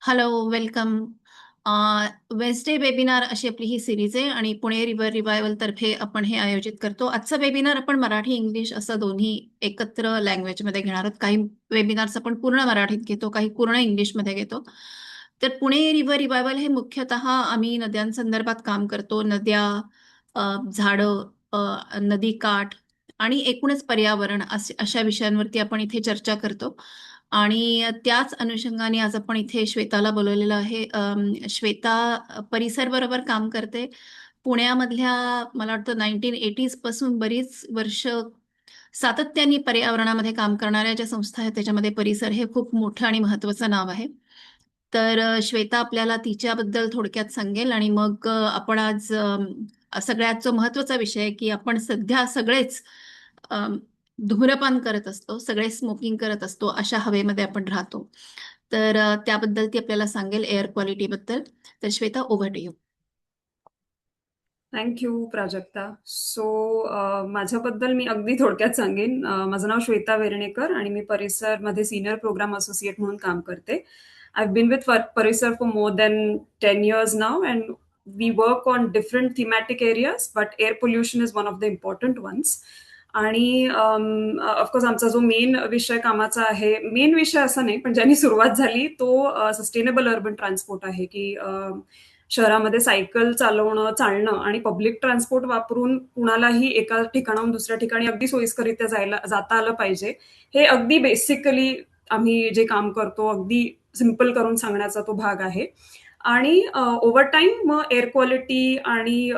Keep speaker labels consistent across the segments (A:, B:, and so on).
A: Hello, welcome. Wednesday webinar अशी आपली ही series आहे आणि पुणे रिव्हर रिवायवल तर्फे आपण हे आयोजित करतो. आजचा वेबिनार आपण मराठी इंग्लिश असं दोन्ही एकत्र लँग्वेजमध्ये घेणार आहोत. काही वेबिनार्स आपण पूर्ण मराठीत घेतो, काही पूर्ण इंग्लिशमध्ये घेतो. तर पुणे रिव्हर रिवायवल हे मुख्यतः आम्ही नद्यांसंदर्भात काम करतो. नद्या, झाडं, नदीकाठ आणि एकूणच पर्यावरण अशा विषयांवरती आपण इथे चर्चा करतो. आणि त्याच अनुषंगाने आज आपण इथे श्वेताला बोलवलेलं आहे. श्वेता परिसर बरोबर काम करते. पुण्यामधल्या मला वाटतं 1980s पासून बरीच वर्ष सातत्याने पर्यावरणामध्ये काम करणाऱ्या ज्या संस्था आहेत त्याच्यामध्ये परिसर हे खूप मोठं आणि महत्वाचं नाव आहे. तर श्वेता आपल्याला तिच्याबद्दल थोडक्यात सांगेल आणि मग आपण आज सगळ्यात जो महत्वाचा विषय आहे की आपण सध्या सगळेच अम, धूम्रपान करत असतो, सगळे स्मोकिंग करत असतो, अशा हवेमध्ये आपण राहतो. तर त्याबद्दल ती आपल्याला सांगेल, एअर क्वालिटीबद्दल. तर Shweta, over to you.
B: Thank you Prajakta. So माझ्याबद्दल मी अगदी थोडक्यात सांगेन. माझं नाव श्वेता वेर्णेकर आणि मी परिसरमध्ये सिनियर प्रोग्राम असोसिएट म्हणून काम करते. I been with Parisar for more than 10 years now and we work on different thematic areas but air pollution is one of the important ones. आणि ऑफकोर्स आमचा जो मेन विषय कामाचा आहे, मेन विषय असा नाही पण ज्यांनी सुरुवात झाली तो सस्टेनेबल अर्बन ट्रान्सपोर्ट आहे की शहरामध्ये सायकल चालवणं, चालणं आणि पब्लिक ट्रान्सपोर्ट वापरून कुणालाही एका ठिकाणाहून दुसऱ्या ठिकाणी अगदी सोयीस्करित्या जाता आलं पाहिजे. हे अगदी बेसिकली आम्ही जे काम करतो अगदी सिम्पल करून सांगण्याचा तो भाग आहे. आणि ओव्हर टाईम मग एअर क्वालिटी आणि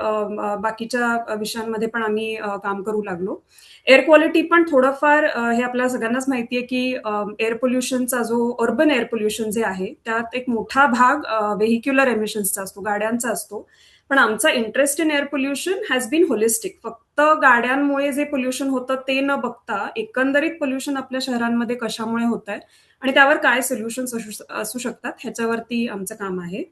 B: बाकीच्या विषयांमध्ये पण आम्ही काम करू लागलो. एअर क्वालिटी पण थोडंफार हे आपल्या सगळ्यांनाच माहिती आहे की एअर पोल्युशनचा जो अर्बन एअर पोल्युशन जे आहे त्यात एक मोठा भाग व्हेहिक्युलर एमिशन्सचा असतो, गाड्यांचा असतो. पण आमचा interest in air pollution has been holistic. फक्त गाड्यांमुळे जे पोल्युशन होतं ते न बघता एकंदरीत पोल्युशन आपल्या शहरांमध्ये कशामुळे होत आहे आणि त्यावर काय सोल्युशन्स असू शकतात ह्याच्यावरती आमचं काम आहे.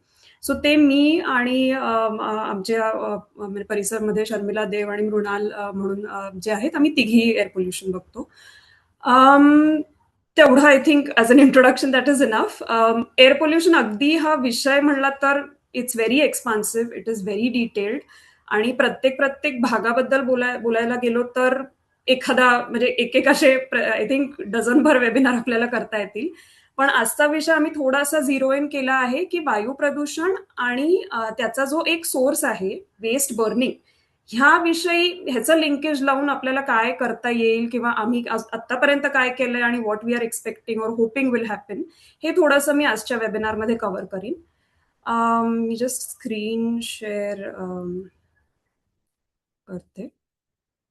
B: सो ते मी आणि आमच्या म्हणजे परिसरमध्ये शर्मिला देव आणि मृणाल म्हणून जे आहेत आम्ही तिघी एअर पोल्युशन बघतो. तेवढं I think as an introduction that is enough. Air pollution अगदी हा विषय म्हणला तर it's very expansive, it is very detailed आणि प्रत्येक प्रत्येक भागाबद्दल बोलायला गेलो तर एखादा म्हणजे एक असे आय थिंक डझनभर वेबिनार आपल्याला करता येतील. पण आजचा विषय आम्ही थोडासा झिरो इन केला आहे की वायू प्रदूषण आणि त्याचा जो एक सोर्स आहे वेस्ट बर्निंग, ह्याविषयी ह्याचं लिंकेज लावून आपल्याला काय करता येईल किंवा आम्ही आतापर्यंत काय केलंय आणि व्हॉट वी आर एक्सपेक्टिंग और होपिंग विल हॅपन, हे थोडंसं मी आजच्या वेबिनारमध्ये कव्हर करीन. मी जस्ट स्क्रीन शेअर करते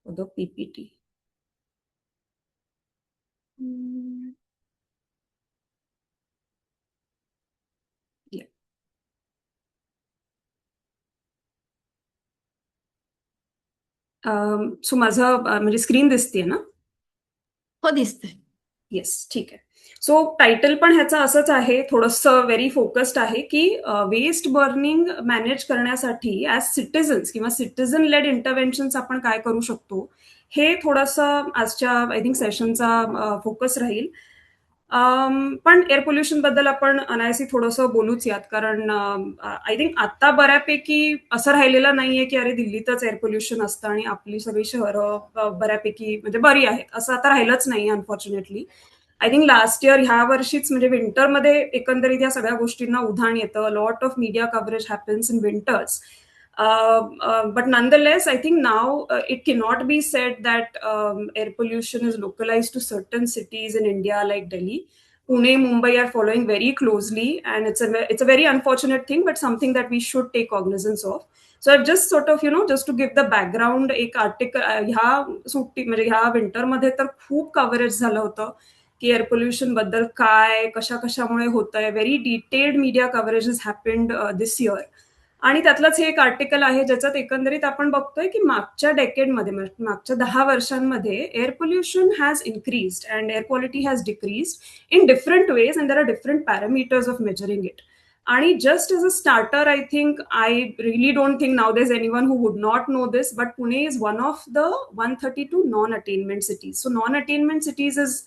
B: द पीपीटी. सो माझं म्हणजे स्क्रीन दिसते ना?
A: हो, दिसतंय.
B: येस, ठीक आहे. सो टायटल पण ह्याचं असंच आहे, थोडंसं व्हेरी फोकस्ड आहे की वेस्ट बर्निंग मॅनेज करण्यासाठी ॲज सिटिझन्स किंवा सिटिझन लेड इंटरव्हेन्शन्स आपण काय करू शकतो, हे थोडंसं आजच्या आय थिंक सेशनचा फोकस राहील. पण एअर पोल्युशन बद्दल आपण अनायासी थोडंसं बोलूच यात, कारण आय थिंक आता बऱ्यापैकी असं राहिलेलं नाहीये की अरे दिल्लीतच एअर पोल्युशन असतं आणि आपली सगळी शहरं बऱ्यापैकी म्हणजे बरी आहेत, असं आता राहिलंच नाही unfortunately. I think last year ह्या वर्षीच म्हणजे विंटरमध्ये एकंदरीत या सगळ्या गोष्टींना उधाण येतं. Lot of media coverage happens in winters. But nonetheless, I think now it cannot be said that air pollution is localized to certain cities in India like Delhi. Pune, Mumbai are following very closely, and it's a very unfortunate thing, but something that we should take cognizance of. So I've just sort of just to give the background, एक article ह्या सुट्टी म्हणजे ह्या विंटरमध्ये तर खूप coverage झालं होतं की एअर पोल्युशन बद्दल काय कशामुळे होत आहे. Very detailed media coverage is happened this year. आणि त्यातलंच हे एक आर्टिकल आहे ज्याच्यात एकंदरीत आपण बघतोय की मागच्या डेकेडमध्ये, मागच्या 10 वर्षांमध्ये air pollution has increased and air quality has decreased in different ways and there are different parameters of measuring it. आणि just as a starter, I think I really don't think now there is anyone who would not know this, but Pune is one of the 132 non attainment cities. So non attainment cities is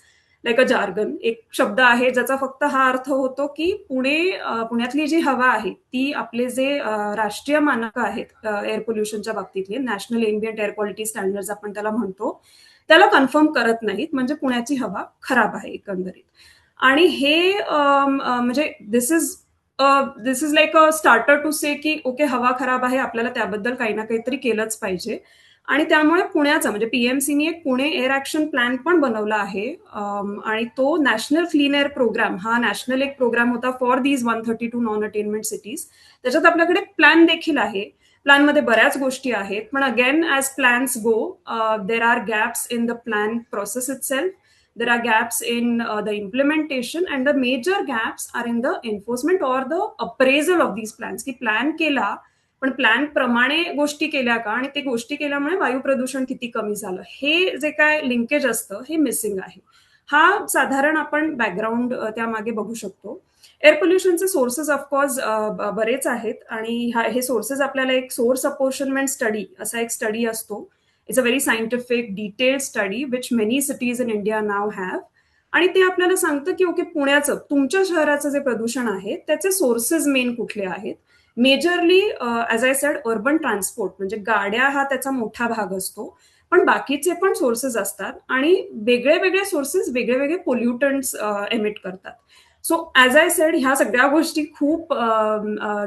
B: like a jargon. एक शब्द आहे ज्याचा फक्त हा अर्थ होतो की पुण्यातली जी हवा आहे ती आपले जे राष्ट्रीय मानक आहेत एअर पोल्युशनच्या बाबतीतले, national ambient air quality standards आपण त्याला म्हणतो, त्याला कन्फर्म करत नाहीत. म्हणजे पुण्याची हवा खराब आहे एकंदरीत. आणि हे म्हणजे this is like a starter to say की ओके, हवा खराब आहे, आपल्याला त्याबद्दल काही ना काहीतरी केलंच पाहिजे. आणि त्यामुळे पुण्याचा म्हणजे पीएमसीनी एक पुणे एअर ऍक्शन प्लॅन पण बनवला आहे. आणि तो नॅशनल क्लीन एअर प्रोग्राम, हा नॅशनल एक प्रोग्राम होता for these 132 non attainment cities. त्याच्यात आपल्याकडे प्लॅन देखील आहे. प्लॅनमध्ये बऱ्याच गोष्टी आहेत, पण again as plans go, there are gaps in the plan process it self. There are gaps in the implementation, and the major gaps are in the enforcement or the appraisal of these plans. की plan केला, पण plan प्रमाणे गोष्टी केल्या का, आणि ते गोष्टी केल्यामुळे वायू प्रदूषण किती कमी झालं, हे जे काय लिंकेज असतं हे मिसिंग आहे. हा साधारण आपण बॅकग्राऊंड त्यामागे बघू शकतो. एअर पोल्युशनचे सोर्सेस ऑफकोर्स बरेच आहेत, आणि हे सोर्सेस आपल्याला एक सोर्स अपोर्शनमेंट स्टडी असा एक स्टडी असतो. It's a very scientific detailed study which many cities in India now have. आणि ते आपल्याला सांगतं की ओके, पुण्याचं, तुमच्या शहराचं जे प्रदूषण आहे त्याचे सोर्सेस मेन कुठले आहेत. Majorly as I said, urban transport म्हणजे गाड्या हा त्याचा मोठा भाग असतो, पण बाकीचे पण सोर्सेस असतात, आणि वेगळे वेगळे सोर्सेस वेगळे वेगळे पोल्युटंट्स एमिट करतात. सो ॲज आय सेड, ह्या सगळ्या गोष्टी खूप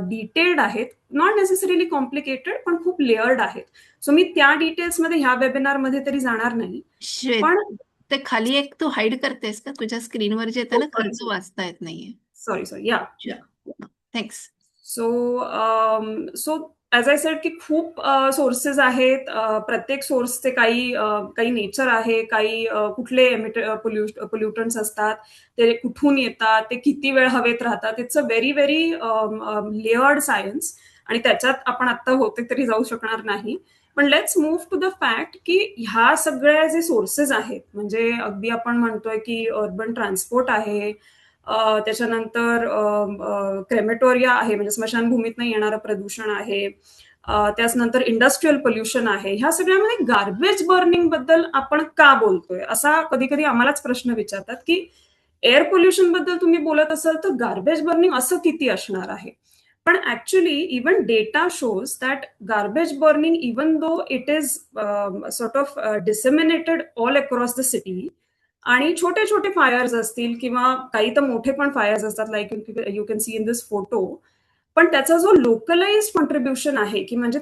B: डिटेल्ड आहेत, नॉट नेसेसरीली कॉम्प्लिकेटेड, पण खूप लेअर्ड आहेत. सो मी त्या डिटेल्समध्ये ह्या वेबिनारमध्ये तरी जाणार नाही.
A: श्वेत,
B: पण
A: ते खाली एक तू हाईड करतेस का? तुझ्या स्क्रीनवर जे येतं ना,
B: सॉरी
A: खालचं वाचता येत नाहीये.
B: सॉरी या या
A: thanks.
B: So so as I said की खूप सोर्सेस आहेत. प्रत्येक सोर्सचे काही नेचर आहे, काही कुठले पोल्युटन्स असतात, ते कुठून येतात, ते किती वेळ हवेत राहतात. It's a very very layered science, आणि त्याच्यात आपण आता होते तरी जाऊ शकणार नाही. पण let's move to the fact की ह्या सगळ्या जे सोर्सेस आहेत, म्हणजे अगदी आपण म्हणतोय की अर्बन ट्रान्सपोर्ट आहे, त्याच्यानंतर क्रेमेटोरिया आहे, म्हणजे स्मशानभूमीतनं येणारं प्रदूषण आहे, त्याच्यानंतर इंडस्ट्रीयल पोल्युशन आहे. ह्या सगळ्यामध्ये गार्बेज बर्निंग बद्दल आपण का बोलतोय, असा कधी कधी आम्हालाच प्रश्न विचारतात की एअर पोल्युशन बद्दल तुम्ही बोलत असाल तर गार्बेज बर्निंग असं किती असणार आहे. पण actually even data shows that garbage burning, even though it is sort of disseminated all across the city, आणि छोटे छोटे फायर्स असतील किंवा काही तर मोठे पण फायर्स असतात, like you can see in this photo, पण त्याचा जो लोकलाइज कॉन्ट्रीब्युशन आहे, की म्हणजे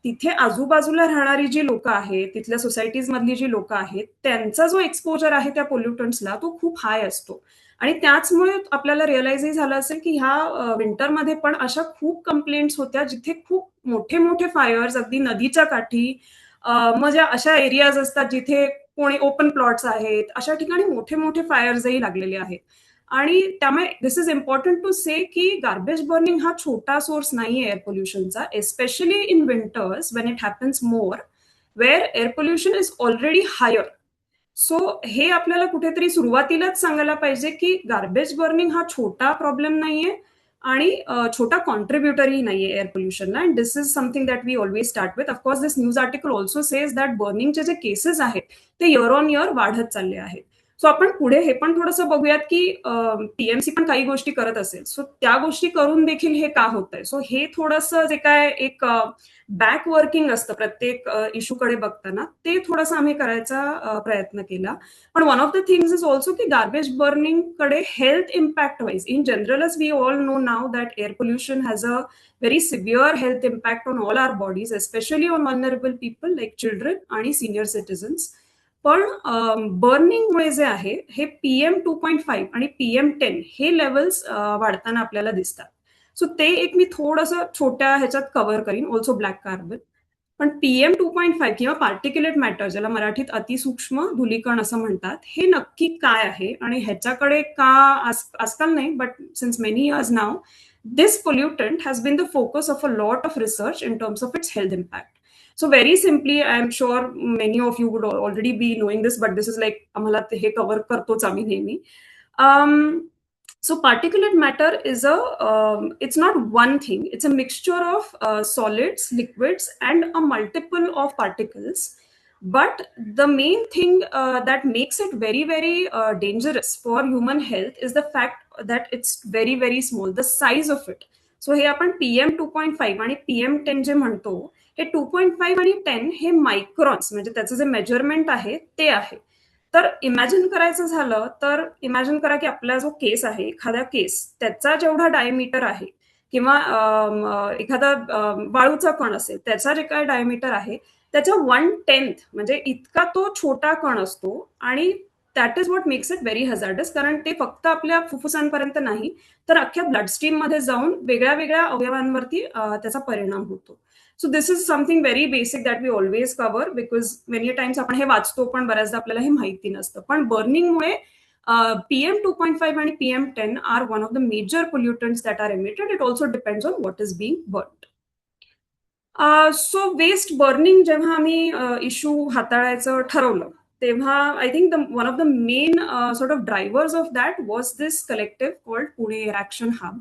B: तिथे आजूबाजूला राहणारी जी लोक आहेत, तिथल्या सोसायटीज मधली जी लोक आहेत, त्यांचा जो एक्सपोजर आहे त्या पोल्युटंट्सला तो खूप हाय असतो. आणि त्याचमुळे आपल्याला रिअलाइजही झालं असेल की ह्या विंटरमध्ये पण अशा खूप कंप्लेंट्स होत्या जिथे खूप मोठे मोठे फायर्स अगदी नदीच्या काठी, म्हणजे अशा एरियाज असतात जिथे कोणी ओपन प्लॉट्स आहेत, अशा ठिकाणी मोठे मोठे फायर्सही लागलेले आहेत. आणि त्यामुळे this is important to say की गार्बेज बर्निंग हा छोटा सोर्स नाही एअर पोल्युशनचा, especially in winters when it happens more, where air pollution is already higher. So हे आपल्याला कुठेतरी सुरुवातीलाच सांगायला पाहिजे की गार्बेज बर्निंग हा छोटा प्रॉब्लेम नाहीये, आणि छोटा कॉन्ट्रीब्युटरही नाहीये एअर पोल्युशनला. And this is something that we always start with. Of course this news article also says that बर्निंगचे जे केसेस आहेत ते इयर ऑन इयर वाढत चालले आहेत. सो आपण पुढे हे पण थोडंसं बघूयात की टीएमसी पण काही गोष्टी करत असेल, सो त्या गोष्टी करून देखील हे का होतंय. सो हे थोडंसं जे काय एक बॅक वर्किंग असतं प्रत्येक इश्यूकडे बघताना, ते थोडंसं आम्ही करायचा प्रयत्न केला. पण one of the things is also की गार्बेज बर्निंग कडे हेल्थ इम्पॅक्ट वाईज, इन जनरलच we all know now that air pollution has a very severe health impact on all our bodies, especially on vulnerable people like children आणि senior citizens. पण बर्निंगमुळे जे आहे हे PM2.5 आणि PM10 हे levels वाढताना आपल्याला दिसतात. सो ते एक मी थोडंसं छोट्या ह्याच्यात कव्हर करीन, ऑल्सो ब्लॅक कार्बन. पण PM2.5 किंवा पार्टिक्युलेट मॅटर, ज्याला मराठीत अतिसूक्ष्म धुलीकण असं म्हणतात, हे नक्की काय आहे आणि ह्याच्याकडे का आजकाल नाही, but since many years now, this pollutant has been the focus of a lot of research in terms of its health impact. So very simply, I am sure many of you would already be knowing this, but this is like आम्हाला हे cover करतोच आम्ही नेहमी. Um, so particulate matter is it's not one thing. It's a mixture of solids, liquids, and a multiple of particles. But the main thing that makes it very, very dangerous for human health is the fact that it's very, very small, the size of it. So हे आपण PM2.5 आणि PM10 जे म्हणतो, हे 2.5 आणि 10 हे मायक्रॉन्स, म्हणजे त्याचं जे मेजरमेंट आहे ते आहे. तर इमॅजिन करायचं झालं तर इमॅजिन करा की आपला जो केस आहे, एखादा केस त्याचा जेवढा डायमीटर आहे, किंवा एखादा वाळूचा कण असेल त्याचा जे काय डायमीटर आहे त्याच्या 1/10 म्हणजे इतका तो छोटा कण असतो. आणि that is what makes it very hazardous, कारण ते फक्त आपल्या फुफ्फुसांपर्यंत नाही तर अख्ख्या ब्लडस्ट्रीम मध्ये जाऊन वेगळ्या वेगळ्या अवयवांवरती त्याचा परिणाम होतो. So this is something very basic that we always cover, because many times आपण हे वाचतो पण बऱ्याचदा आपल्याला हे माहिती नसतं. पण बर्निंगमुळे PM2.5 आणि PM10 are one of the major pollutants that are emitted. It also depends on what is being burned. So waste burning जेव्हा आम्ही इश्यू हाताळायचं ठरवलं, तेव्हा I think one of the main sort of drivers of that was this collective called Pune air action hub.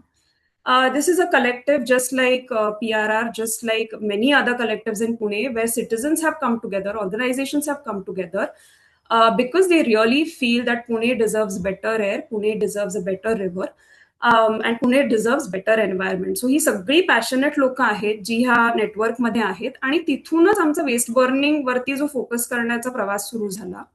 B: This is a collective just like PRR, just like many other collectives in Pune, where citizens have come together, organizations have come together, because they really feel that Pune deserves better air, Pune deserves a better river, and Pune deserves better environment. So ही सगळी passionate लोक आहेत जी ह्या नेटवर्कमध्ये आहेत, आणि तिथूनच आमचा waste burning वरती जो फोकस करण्याचा प्रवास सुरू झाला.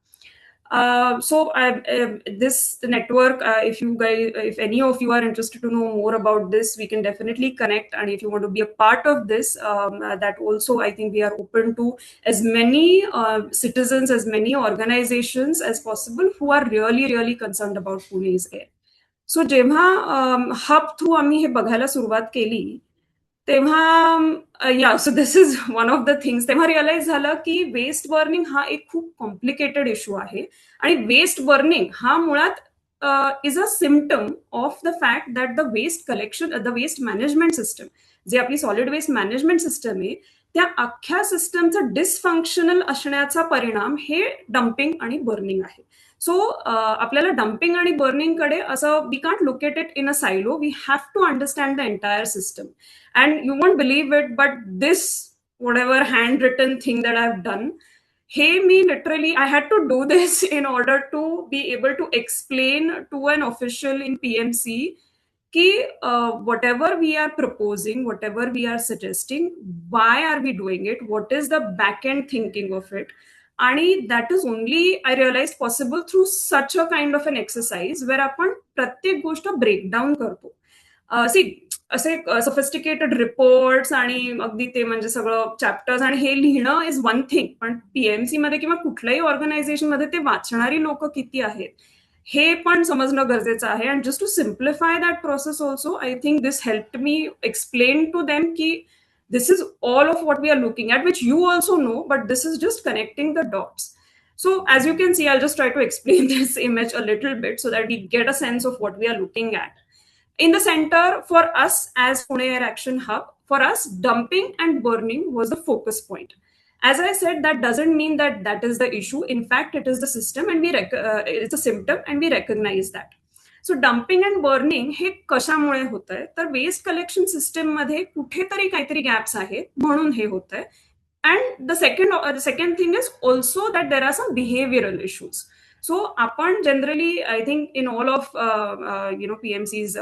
B: This network, if any of you are interested to know more about this, we can definitely connect. And if you want to be a part of this, that also I think we are open to as many citizens, as many organizations as possible who are really, really concerned about Pune's air. So जेव्हा hub through आम्ही हे बघायला सुरुवात केली, तेव्हा या so this is one of the things. तेव्हा realise झालं की वेस्ट बर्निंग हा एक खूप कॉम्प्लिकेटेड इश्यू आहे. आणि वेस्ट बर्निंग हा मुळात is a symptom of the fact that the waste collection, the waste management system, जे आपली सॉलिड वेस्ट मॅनेजमेंट सिस्टम आहे, त्या अख्ख्या सिस्टमचं डिसफंक्शनल असण्याचा परिणाम हे डम्पिंग आणि बर्निंग आहे. सो आपल्याला डम्पिंग आणि बर्निंगकडे असं, we can't look at it in a silo, we have to understand the entire system. And you won't believe it, but this whatever handwritten thing that I've done, hey, me literally I had to do this in order to be able to explain to an official in PMC ki whatever we are proposing, whatever we are suggesting, why are we doing it, what is the back end thinking of it. And that is only, I realized, possible through such a kind of an exercise where आपण प्रत्येक गोष्ट breakdown करतो. C असे sophisticated reports आणि अगदी ते म्हणजे सगळं चॅप्टर्स आणि हे लिहिणं इज वन थिंग, पण पीएमसी मध्ये किंवा कुठल्याही ऑर्गनायझेशन मध्ये ते वाचणारी लोक किती आहेत हे पण समजणं गरजेचं आहे. And just to simplify that process also, I think this help me explain to them की this is all of what we are looking at, which you also know, but this is just connecting the dots. So as you can see, I'll just try to explain this image a little bit so that we get a sense of what we are looking at. In the center, for us as Pune Air Action Hub, for us, dumping and burning was the focus point. As I said, that doesn't mean that that is the issue. In fact, it is the system, and it's a symptom, and we recognize that. So dumping and burning हे कशामुळे होतंय, तर waste collection system मध्ये कुठेतरी काहीतरी gaps आहेत म्हणून हे होतंय. And the second thing is also that there are some behavioral issues. So आपण generally, I think in all of PMC's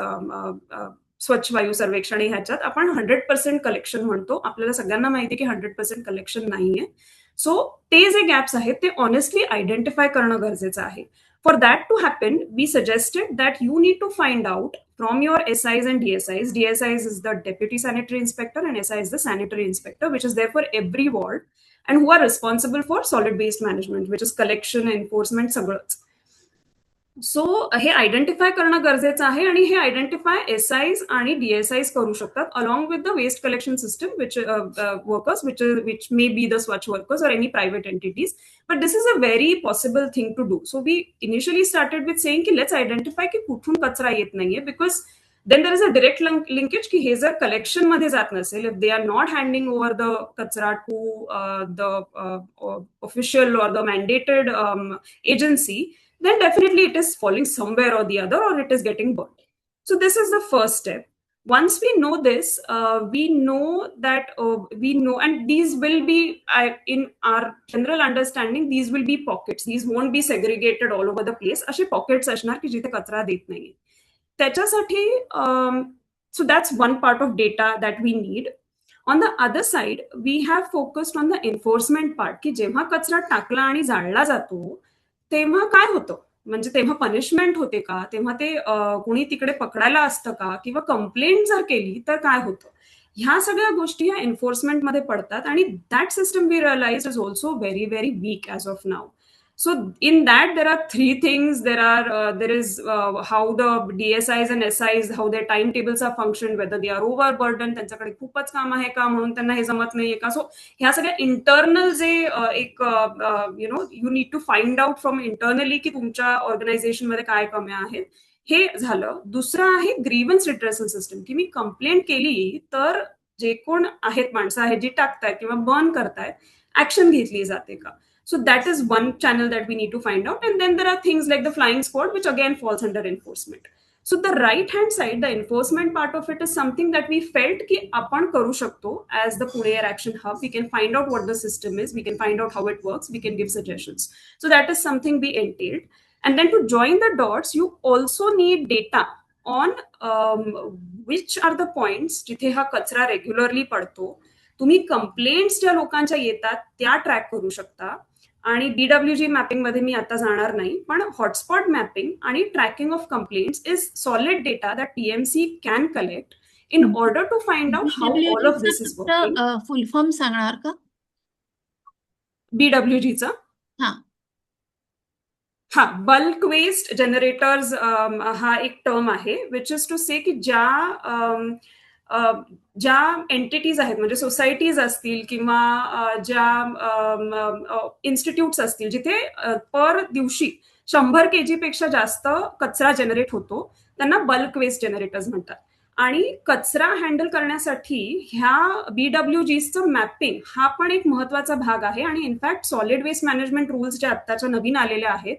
B: स्वच्छ वायू सर्वेक्षण ह्याच्यात आपण 100% कलेक्शन म्हणतो. आपल्याला सगळ्यांना माहिती की 100% कलेक्शन नाहीये. सो ते जे गॅप्स आहेत ते ऑनेस्टली आयडेंटिफाय करणं गरजेचं आहे. For that to happen, we suggested that you need to find out from your SIs and DSIs. DSIs is the Deputy Sanitary Inspector and SI is the Sanitary Inspector, which is there for every ward and who are responsible for solid waste management, which is collection, enforcement, सगळंच. So हे identify करणं गरजेचं आहे, आणि हे identify SIs आणि DSIs करू शकतात along with the waste collection system which workers, which may be the Swachh workers or any private entities. But this is a very possible thing to do. So we initially started with saying की let's identify की कुठून कचरा येत नाहीये, because then there is a direct linkage की हे जर collection मध्ये जात नसेल, if they are not handing over the कचरा टू द ऑफिशियल और the mandated agency, then definitely it is falling somewhere or the other, or it is getting burned. So this is the first step. once we know this, we know that we know, and these will be, in our general understanding, these will be pockets, these won't be segregated all over the place. असे pockets असणार की जिथे कचरा देत नाहीये. त्याच्यासाठी so that's one part of data that we need. On the other side, we have focused on the enforcement part, की जेव्हा कचरा टाकला आणि जाळला जातो तेव्हा काय होतं, म्हणजे तेव्हा पनिशमेंट होते का, तेव्हा ते कुणी तिकडे पकडायला असतं का, किंवा कंप्लेंट जर केली तर काय होतं. ह्या सगळ्या गोष्टी या एन्फोर्समेंटमध्ये पडतात, आणि that system we realise is also very very weak as of now. So in that there are three things. There is how the DSIs and SIs, how their timetables are functioned, whether they are overburdened, त्यांच्याकडे खूपच काम आहे का म्हणून त्यांना हे जमत नाहीये का. सो ह्या सगळ्या इंटरनल जे एक you need to find out from internally की तुमच्या ऑर्गनायझेशनमध्ये काय कमी आहेत, हे झालं. दुसरं आहे ग्रीव्हन्स रिट्रेसल सिस्टम, की मी कंप्लेंट केली तर जे कोण आहेत माणसं आहेत जी टाकतायत किंवा बर्न करतायत ऍक्शन घेतली जाते का. So that is one channel that we need to find out. And then there are things like the flying squad, which again falls under enforcement. So the right hand side, the enforcement part of it, is something that we felt ki apan karu shakto as the Pune Air Action Hub. We can find out what the system is, we can find out how it works, we can give suggestions. So that is something we entailed. And then to join the dots, you also need data on which are the points जिथे हा कचरा regularly पडतो. तुम्ही complaints ज्या लोकांच्या येतात त्या track करू शकता. आणि BWG मॅपिंग मध्ये मी आता जाणार नाही, पण हॉटस्पॉट मॅपिंग आणि tracking of complaints is solid data that TMC can collect in order to find out how all of this is working.
A: Full form सांगणार का?
B: BWGचा
A: हा
B: हा बल्क वेस्ट जनरेटर्स हा एक टर्म आहे, विच इज टू से की ज्या entities आहेत, म्हणजे सोसायटीज असतील किंवा ज्या इन्स्टिट्यूट्स असतील जिथे पर दिवशी 100 kg पेक्षा जास्त कचरा जनरेट होतो, त्यांना बल्क वेस्ट जनरेटर्स म्हणतात. आणि कचरा हँडल करण्यासाठी ह्या BWGचं मॅपिंग हा पण एक महत्वाचा भाग आहे. आणि in fact solid waste management rules ज्या आत्ताच्या नवीन आलेल्या आहेत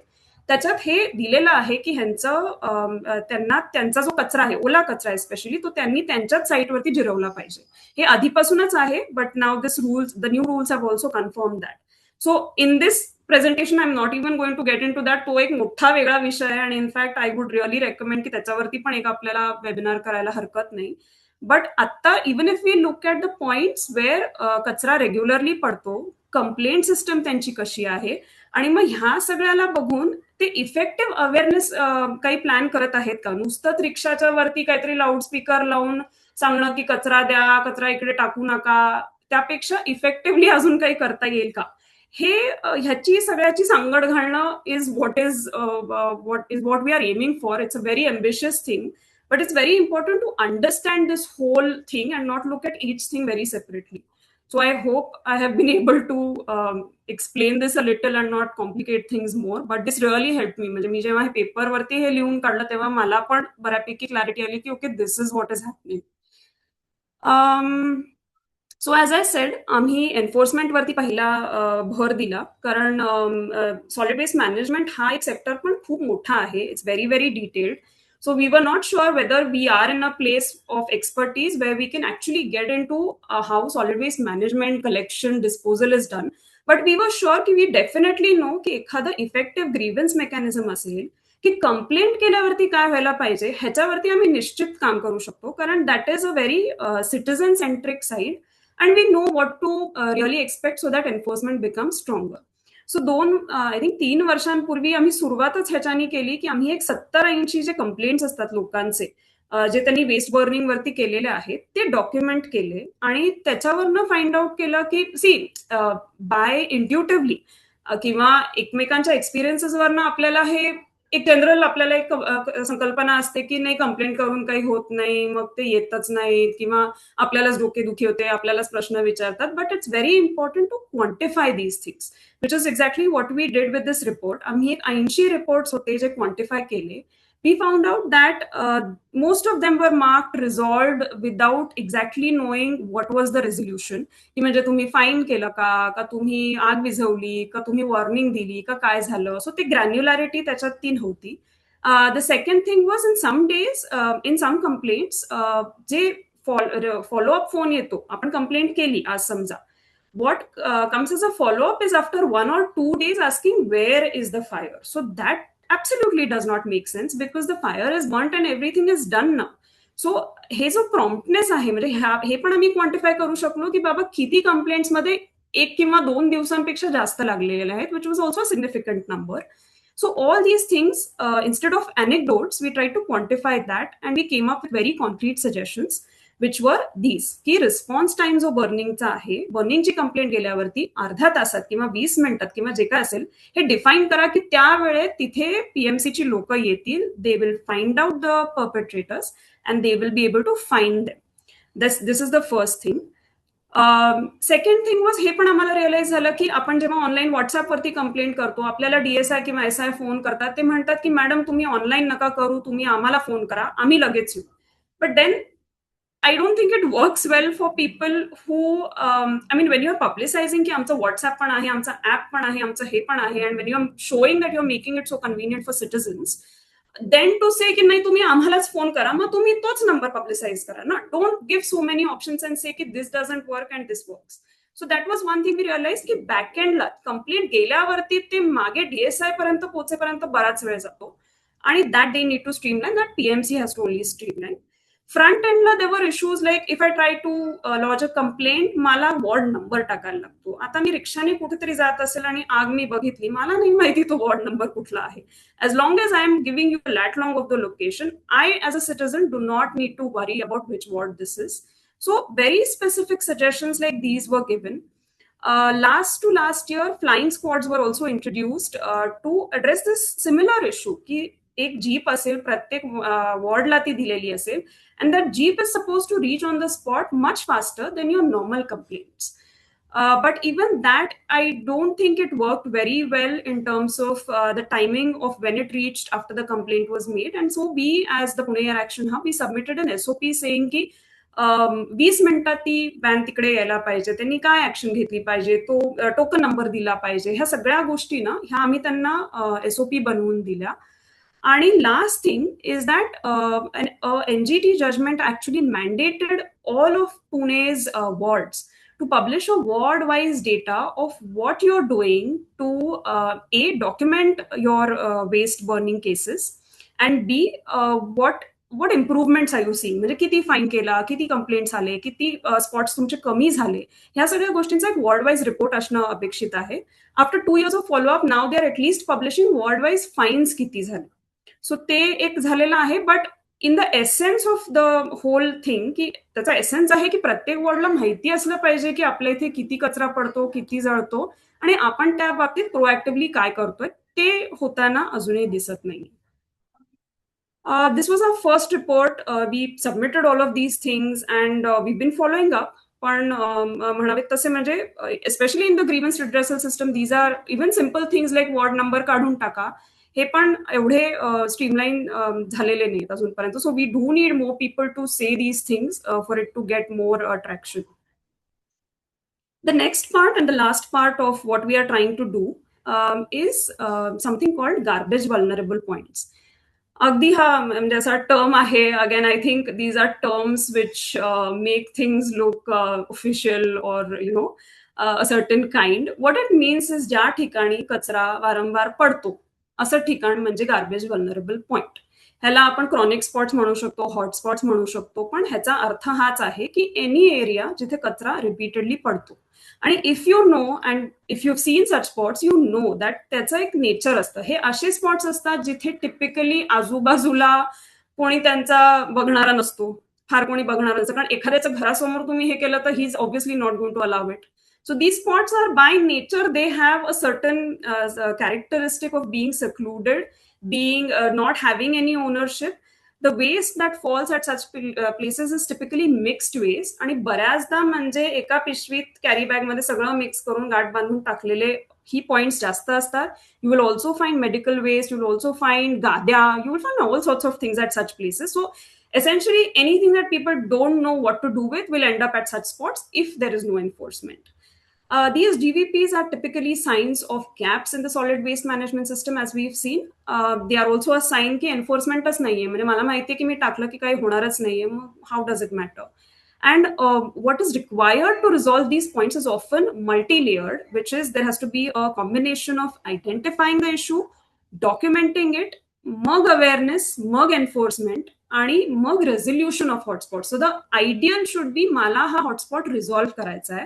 B: त्याच्यात हे दिलेलं आहे की त्यांना त्यांचा जो कचरा आहे, ओला कचरा एस्पेशली, तो त्यांनी त्यांच्याच साईटवरती जिरवला पाहिजे. हे आधीपासूनच आहे, but now this rules, the new rules have also confirm that. So in this presentation I am not even going to get into that. तो एक मोठा वेगळा विषय आहे, आणि in fact I would really recommend की त्याच्यावरती पण एक आपल्याला वेबिनार करायला हरकत नाही. बट आता even if we look at the points where कचरा रेग्युलरली पडतो, कंप्लेंट सिस्टम त्यांची कशी आहे, आणि मग ह्या सगळ्याला बघून ते इफेक्टिव्ह अवेअरनेस काही प्लॅन करत आहेत का. नुसतंच रिक्षाच्या वरती काहीतरी लाऊडस्पीकर लावून सांगणं की कचरा द्या, कचरा इकडे टाकू नका, त्यापेक्षा इफेक्टिव्हली अजून काही करता येईल का, हे ह्याची सगळ्याची सांगड घालणं is what we are aiming for. It's a very ambitious thing, but it's very important to understand this whole thing and not look at each thing very separately. So I hope I have been able to explain this a little and not complicate things more, but this really helped me. म्हणजे मी जेव्हा हे पेपरवरती हे लिहून काढलं तेव्हा मला पण बऱ्यापैकी क्लॅरिटी आली की okay, this is what is happening. So as I said, आम्ही एन्फोर्समेंटवरती पहिला भर दिला, कारण सॉलिड वेस्ट मॅनेजमेंट हा एक सेक्टर पण खूप मोठा आहे. It's very very detailed. So we were not sure whether we are in a place of expertise where we can actually get into how solid waste management, collection, disposal is done. But we were sure कि we definitely know की एखादं effective grievance mechanism असेल, की complaint केल्यावरती काय व्हायला पाहिजे ह्याच्यावरती आम्ही निश्चित काम करू शकतो, कारण that is a very citizen centric side, and we know what to really expect so that enforcement become stronger. So I think 3 वर्षांपूर्वी आम्ही सुरुवातच ह्याच्यानी केली की आम्ही एक 70-80 जे कंप्लेंट्स असतात लोकांचे, जे त्यांनी वेस्ट बर्निंग वरती केलेले आहेत, ते डॉक्युमेंट केले, आणि त्याच्यावरनं फाइंड आउट केलं की सी बाय इंट्युटिव्हली किंवा एकमेकांच्या एक्सपिरियन्सेसवरनं आपल्याला हे एक जनरल आपल्याला एक संकल्पना असते की नाही, कंप्लेंट करून काही होत नाही, मग ते येतच नाहीत, किंवा आपल्यालाच डोकेदुखी होते, आपल्यालाच प्रश्न विचारतात. But it's very important to quantify these things, which is exactly what we did with this report. आम्ही 80 रिपोर्ट्स होते जे क्वांटिफाय केले. We found out that most of them were marked resolved without exactly knowing what was the resolution. की म्हणजे तुम्ही fine केलं का तुम्ही आग विझवली, का तुम्ही वॉर्निंग दिली, का काय झालं. सो ती ग्रॅन्युलॅरिटी त्याच्यात ती नव्हती. The second thing was in some days, in some complaints, जे follow-up phone येतो, आपण complaint केली आज समजा. What comes as a follow-up is after 1 or 2 days asking where is the fire. So that absolutely does not make sense because the fire is burnt and everything is done now. So हे जो promptness आहे म्हणजे हे पण आम्ही quantify करू शकलो की बाबा किती कंप्लेंट्समध्ये 1 किंवा 2 दिवसांपेक्षा जास्त लागलेले आहेत, which was also significant number. So all these things, instead of anecdotes, we tried to quantify that and we came up with very concrete suggestions, which were these. की रिस्पॉन्स टाइम जो बर्निंगचा आहे, बर्निंगची कंप्लेंट गेल्यावरती अर्ध्या तासात किंवा 20 मिनिटात किंवा जे काय असेल हे डिफाईन करा की त्या वेळेत तिथे पीएमसीची लोक येतील, they will find out the perpetrators and they will be able to find them. This is the first thing. Second thing was हे पण आम्हाला रिअलाइज झालं की आपण जेव्हा ऑनलाईन व्हॉट्सअपवरती कंप्लेंट करतो, आपल्याला डीएसआय किंवा एसआय फोन करतात, ते म्हणतात की मॅडम तुम्ही ऑनलाईन नका करू, तुम्ही आम्हाला फोन करा, आम्ही लगेच येऊ. But then I don't think it works well for people who, I mean, when you're publicizing की आमचं व्हॉट्सअप पण आहे, आमचा ऍप पण आहे, आमचं हे पण आहे, and when you're showing that you're making it so convenient for citizens, then to say की नाही तुम्ही आम्हालाच फोन करा, मग तुम्ही तोच नंबर पब्लिसाइज करा ना. Don't give so many options and say की this doesn't work and this works. So that was one thing we realise की बॅकएंडला कंप्लेंट गेल्यावरती ते मागे डीएसआय पर्यंत पोहोचेपर्यंत बराच वेळ जातो आणि that they need to streamline, that PMC has to only streamline. Front एंडला there were issues like if I try to lodge a complaint, मला वॉर्ड नंबर टाकायला लागतो. आता मी रिक्षाने कुठेतरी जात असेल आणि आग मी बघितली, मला नाही माहिती तो वॉर्ड नंबर कुठला आहे. As long as I am giving you a lat long of the location, I as a citizen do not need to worry about which ward this is. So very specific suggestions like these were given. Last year, flying squads were also introduced to address this similar issue. की एक jeep असेल, प्रत्येक वॉर्डला ती दिलेली असेल, and that jeep is supposed to reach on the spot much faster than your normal complaints. But even that, I don't think it worked very well in terms of the timing of when it reached after the complaint was made. And so we, as the Pune Air Action Hub, we submitted an SOP saying की 20 मिनिटात ती van तिकडे यायला पाहिजे, त्यांनी काय action घेतली पाहिजे, तो टोकन नंबर दिला पाहिजे, ह्या सगळ्या गोष्टी ना ह्या आम्ही त्यांना एसओपी बनवून दिल्या. आणि last thing is that NGT judgment actually mandated all of Pune's wards to publish a ward-wise data of what you're doing to A, document your waste burning cases, and B, what improvements are you seeing? म्हणजे किती fine केला, किती complaints आले, किती spots तुमचे कमी झाले, ह्या सगळ्या गोष्टींचा एक वॉर्ड वाईज रिपोर्ट असणं अपेक्षित आहे. After 2 years of followup now they are at least publishing ward wise fines किती झाले. सो ते एक झालेलं आहे. But in the essence of the whole thing, की त्याचा एसेन्स आहे की प्रत्येक वॉर्डला माहिती असलं पाहिजे की आपल्या इथे किती कचरा पडतो, किती जळतो, आणि आपण त्या बाबतीत प्रोएक्टिव्हली काय करतोय ते होताना अजूनही दिसत नाही. This was our first report. We submitted all of these things and we been following up. पण म्हणावे तसे म्हणजे especially in the grievance redressal system, these are even simple things like ward number काढून टाका, हे पण एवढे स्ट्रीमलाईन झालेले नाहीत अजूनपर्यंत. So we do need more people to say these things for it to get more traction. The next part and the last part of what we are trying to do is something called garbage vulnerable points. अगदी हा म्हणजे असा term आहे. Again I think these are terms which make things look official or you know a certain kind. What it means is ज्या ठिकाणी कचरा वारंवार पडतो असं ठिकाण म्हणजे गार्बेज व्हल्नरेबल पॉइंट. ह्याला आपण क्रॉनिक स्पॉट्स म्हणू शकतो, हॉटस्पॉट्स म्हणू शकतो, पण ह्याचा अर्थ हाच आहे की एनी एरिया जिथे कचरा रिपीटेडली पडतो. आणि if you know and if you seen such spots, you know that त्याचं एक नेचर असतं. हे असे स्पॉट्स असतात जिथे टिपिकली आजूबाजूला कोणी त्यांचा बघणारा नसतो, फार कोणी बघणार नसतं, कारण एखाद्याच्या घरासमोर तुम्ही हे केलं तर he is obviously not going to allow it. So these spots are by nature, they have a certain characteristic of being secluded, being not having any ownership. The waste that falls at such places is typically mixed waste. आणि बऱ्याचदा म्हणजे एका पिशवीत carry bag मध्ये सगळं mix करून गाठ बांधून टाकलेले ही पॉइंट्स जास्त असतात. You will also find medical waste, you will also find गाद्या, you will find all sorts of things at such places. So essentially anything that people don't know what to do with will end up at such spots if there is no enforcement. These GVPs are typically signs of gaps in the solid waste management system, as we've seen. They are also a sign की एन्फोर्समेंटच नाहीये, म्हणजे मला माहितीये की मी टाकलं की काही होणारच नाहीये, मग how does it matter? And what is required to resolve these points is often multi-layered, which is there has to be a combination of identifying the issue, documenting it, mug awareness, mug enforcement, आणि मग resolution of hotspot. So the ideal should be मला हा hotspot resolve करायचा आहे.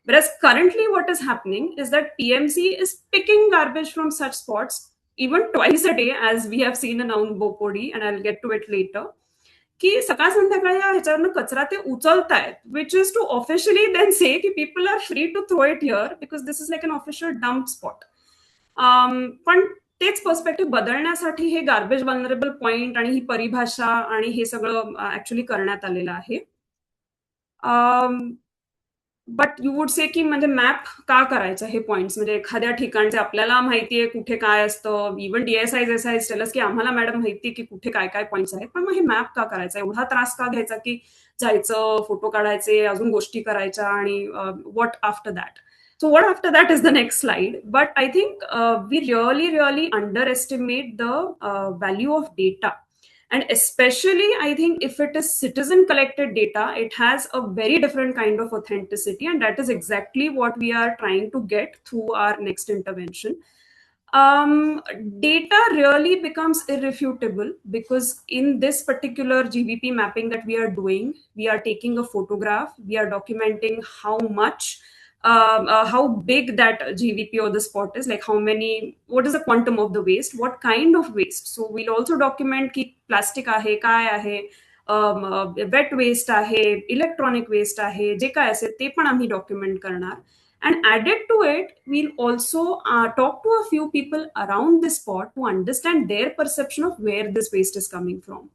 B: Whereas currently what is happening is that PMC is picking garbage from such spots even twice a day, as we have seen in Aund Bopodi, and I'll get to it later. की सकाळ संध्याकाळी ह्याच्यावरनं कचरा ते उचलतायत, which is to officially then say that people are free to throw it here because this is like unofficial dump spot. पण तेच perspective बदलण्यासाठी हे गार्बेज वल्नरेबल पॉइंट आणि ही परिभाषा आणि हे सगळं ऍक्च्युली करण्यात आलेलं आहे. बट यू वुड से की म्हणजे मॅप का करायचं हे पॉइंट्स, म्हणजे एखाद्या ठिकाणचे आपल्याला माहितीये कुठे काय असतं, इव्हन DSI टेलस की आम्हाला मॅडम माहितीये की कुठे काय काय पॉइंट्स आहेत, पण मग हे मॅप का करायचा, एवढा त्रास का घ्यायचा की जायचं, फोटो काढायचे, अजून गोष्टी करायच्या आणि what after that. So what after that is the next slide. But I think we really underestimate the value of data. And especially, I think if it is citizen collected data, it has a very different kind of authenticity. And that is exactly what we are trying to get through our next intervention. Data really becomes irrefutable because in this particular GVP mapping that we are doing, we are taking a photograph, we are documenting how much how big that GVP or the spot is, like how many, what is the quantum of the waste, what kind of waste. So we'll also document ki plastic ahe, काय आहे, wet waste आहे, electronic waste आहे, जे काय असेल ते पण आम्ही डॉक्युमेंट करणार. And added to it, we'll also talk to a few people around this spot to understand their perception of where this waste is coming from.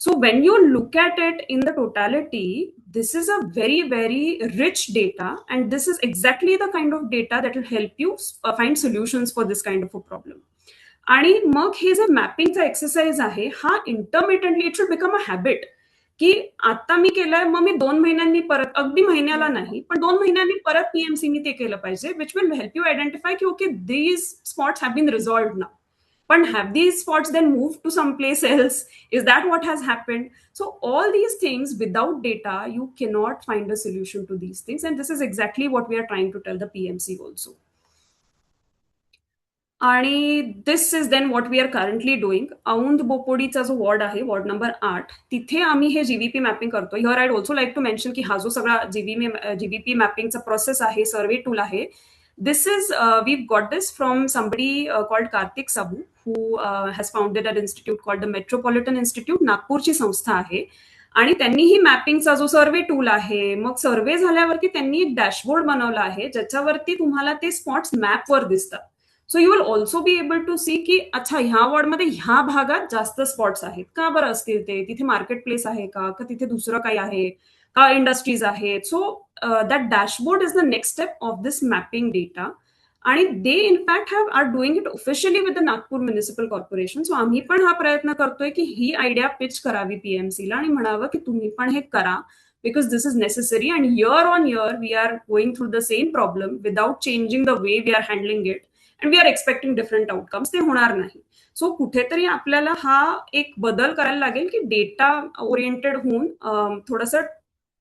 B: So when you look at it in the totality, this is a very rich data, and this is exactly the kind of data that will help you find solutions for this kind of a problem. आणि मग हे जे मॅपिंगचा exercise आहे हा इंटरमिटंटली it should become a habit, की आता मी केलंय, मग मी 2 महिन्यांनी परत, अगदी महिन्याला नाही पण 2 महिन्यांनी परत पीएमसीनी ते केलं पाहिजे, which will help you identify की okay these spots have been resolved now. But have these spots then moved to someplace else? Is that what has happened? So all these things, without data, you cannot find a solution to these things. And this is exactly what we are trying to tell the PMC also. आणि this is then what we are currently doing. Aundh बोपोडीचा जो ward आहे, ward number 8, तिथे आम्ही हे GVP mapping करतो. Here I'd also like to mention की हा जो सगळा जीव्हीपी मॅपिंगचा प्रोसेस आहे, सर्वे टूल आहे, this is we've got this from somebody called Karthik Sabu, who has founded an institute called the Metropolitan Institute, नागपूरची संस्था आहे. आणि त्यांनी ही मॅपिंगचा जो सर्वे टूल आहे, मग सर्वे झाल्यावरती त्यांनी एक डॅशबोर्ड बनवला आहे ज्याच्यावरती तुम्हाला ते स्पॉट्स मॅपवर दिसतात. So you will also be able to see की अच्छा ह्या वॉर्डमध्ये ह्या भागात जास्त स्पॉट्स आहेत, का बरं असतील ते, तिथे मार्केट प्लेस आहे का तिथे दुसरं काही आहे का, इंडस्ट्रीज आहेत. So that dashboard is the next step of this mapping data. आणि they in fact have are doing it officially with the Nagpur municipal corporation. So आम्ही पण हा प्रयत्न करतोय की ही आयडिया पिच करावी पीएमसीला आणि म्हणावं की तुम्ही पण हे करा, because this is necessary, and year on year we are going through the same problem without changing the way we are handling it, and we are expecting different outcomes. ते होणार नाही. सो कुठेतरी आपल्याला हा एक बदल करायला लागेल की डेटा ओरिएंटेड होऊन, थोडंसं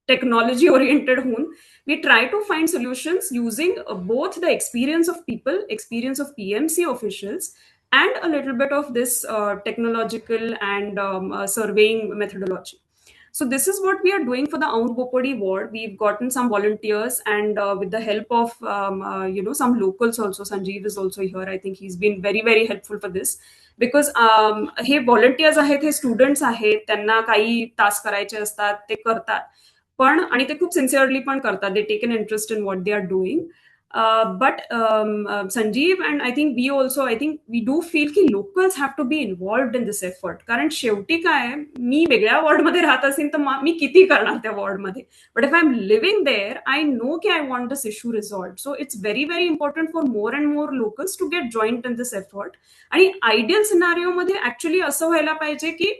B: टेक्नॉलॉजी ओरिएंटेड होऊन we try to find solutions using both the experience of people, experience of PMC officials, and a little bit of this technological and surveying methodology. So this is what we are doing for the Aund Bopodi ward. We've gotten some volunteers, and with the help of some locals also. Sanjeev is also here. I think he's been very helpful for this, because हे volunteers आहेत, हे students आहेत, त्यांना काही तास करायचे असतात, ते करतात पण, आणि ते खूप सिन्सिअरली पण करतात. They take an interest in what they are doing. But Sanjeev and I think we also, I think we do feel की locals have to be involved in this effort. कारण शेवटी काय, मी वेगळ्या वॉर्डमध्ये राहत असेल तर मी किती करणार त्या वॉर्डमध्ये, but if I am living there, I know की I want this issue resolved. So it's very important for more and more locals to get joint in this effort. आणि आयडियल सिनारिओमध्ये ऍक्च्युली असं व्हायला पाहिजे की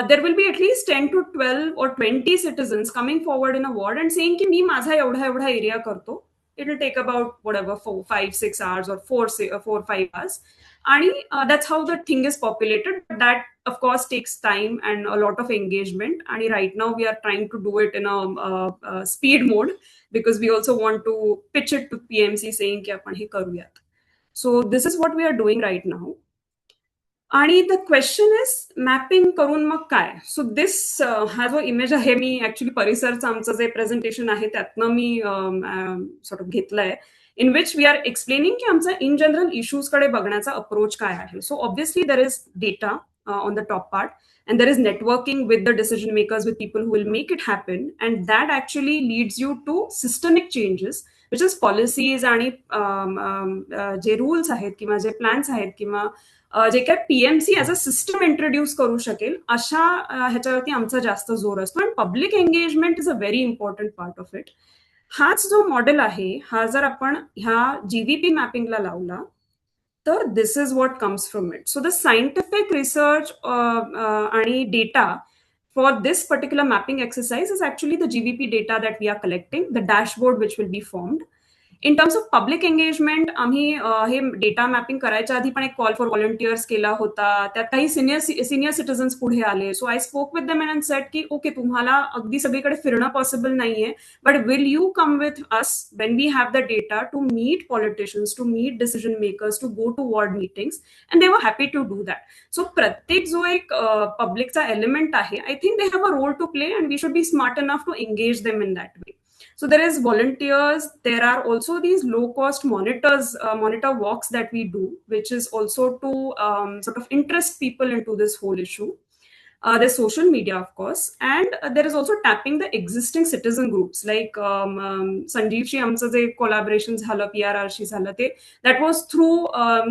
B: there will be at least 10 to 12 or 20 citizens coming forward in a ward and saying की मी माझा एवढा area करतो, it will take about whatever 4 5 6 hours or 4 5 hours. आणि that's how the thing is populated. That of course takes time and a lot of engagement. And right now we are trying to do it in a speed mode because we also want to pitch it to PMC saying की आपण हे करूयात. So this is what we are doing right now. आणि the question is mapping करून मग काय. So this हा जो इमेज आहे मी ऍक्च्युली परिसरचं आमचं जे प्रेझेंटेशन आहे त्यातनं मी सॉर्ट ऑफ घेतलंय in which we are explaining की आमचा इन जनरल इश्यूजकडे बघण्याचा अप्रोच काय आहे. So obviously there is data on the top part and there is networking with the decision makers, with people who will make it happen, and that actually leads you to systemic changes, which is policies आणि जे rules आहेत किंवा जे plans आहेत किंवा जे काय PMC as a system introduce करू शकेल अशा ह्याच्यावरती आमचा जास्त जोर असतो. आणि public engagement is a very important part of it. हाच जो मॉडेल आहे हा जर आपण ह्या जीव्हीपी मॅपिंगला लावला तर this is what comes from it. So the scientific research आणि data for this particular mapping exercise is actually the GVP data that we are collecting, the dashboard which will be formed. In terms of public engagement आम्ही हे data mapping करायच्या आधी पण एक call for volunteers केला होता. त्यात काही सिनियर सिटीजन्स पुढे आले. So I spoke with them and said की ओके तुम्हाला अगदी सगळीकडे फिरणं पॉसिबल नाहीये but will you come with us when we have the data to meet politicians, to meet decision makers, to go to ward meetings and they were happy to do that. So प्रत्येक जो एक पब्लिकचा element आहे I think they have a role to play and we should be smart enough to engage them in that way. So there is volunteers. There are also these low-cost monitor walks that we do, which is also to sort of interest people into this whole issue. There's social media, of course, and there is also tapping the existing citizen groups like Sanjeev Shi आमचं जे collaboration झालं PRR शी झालं ते that was through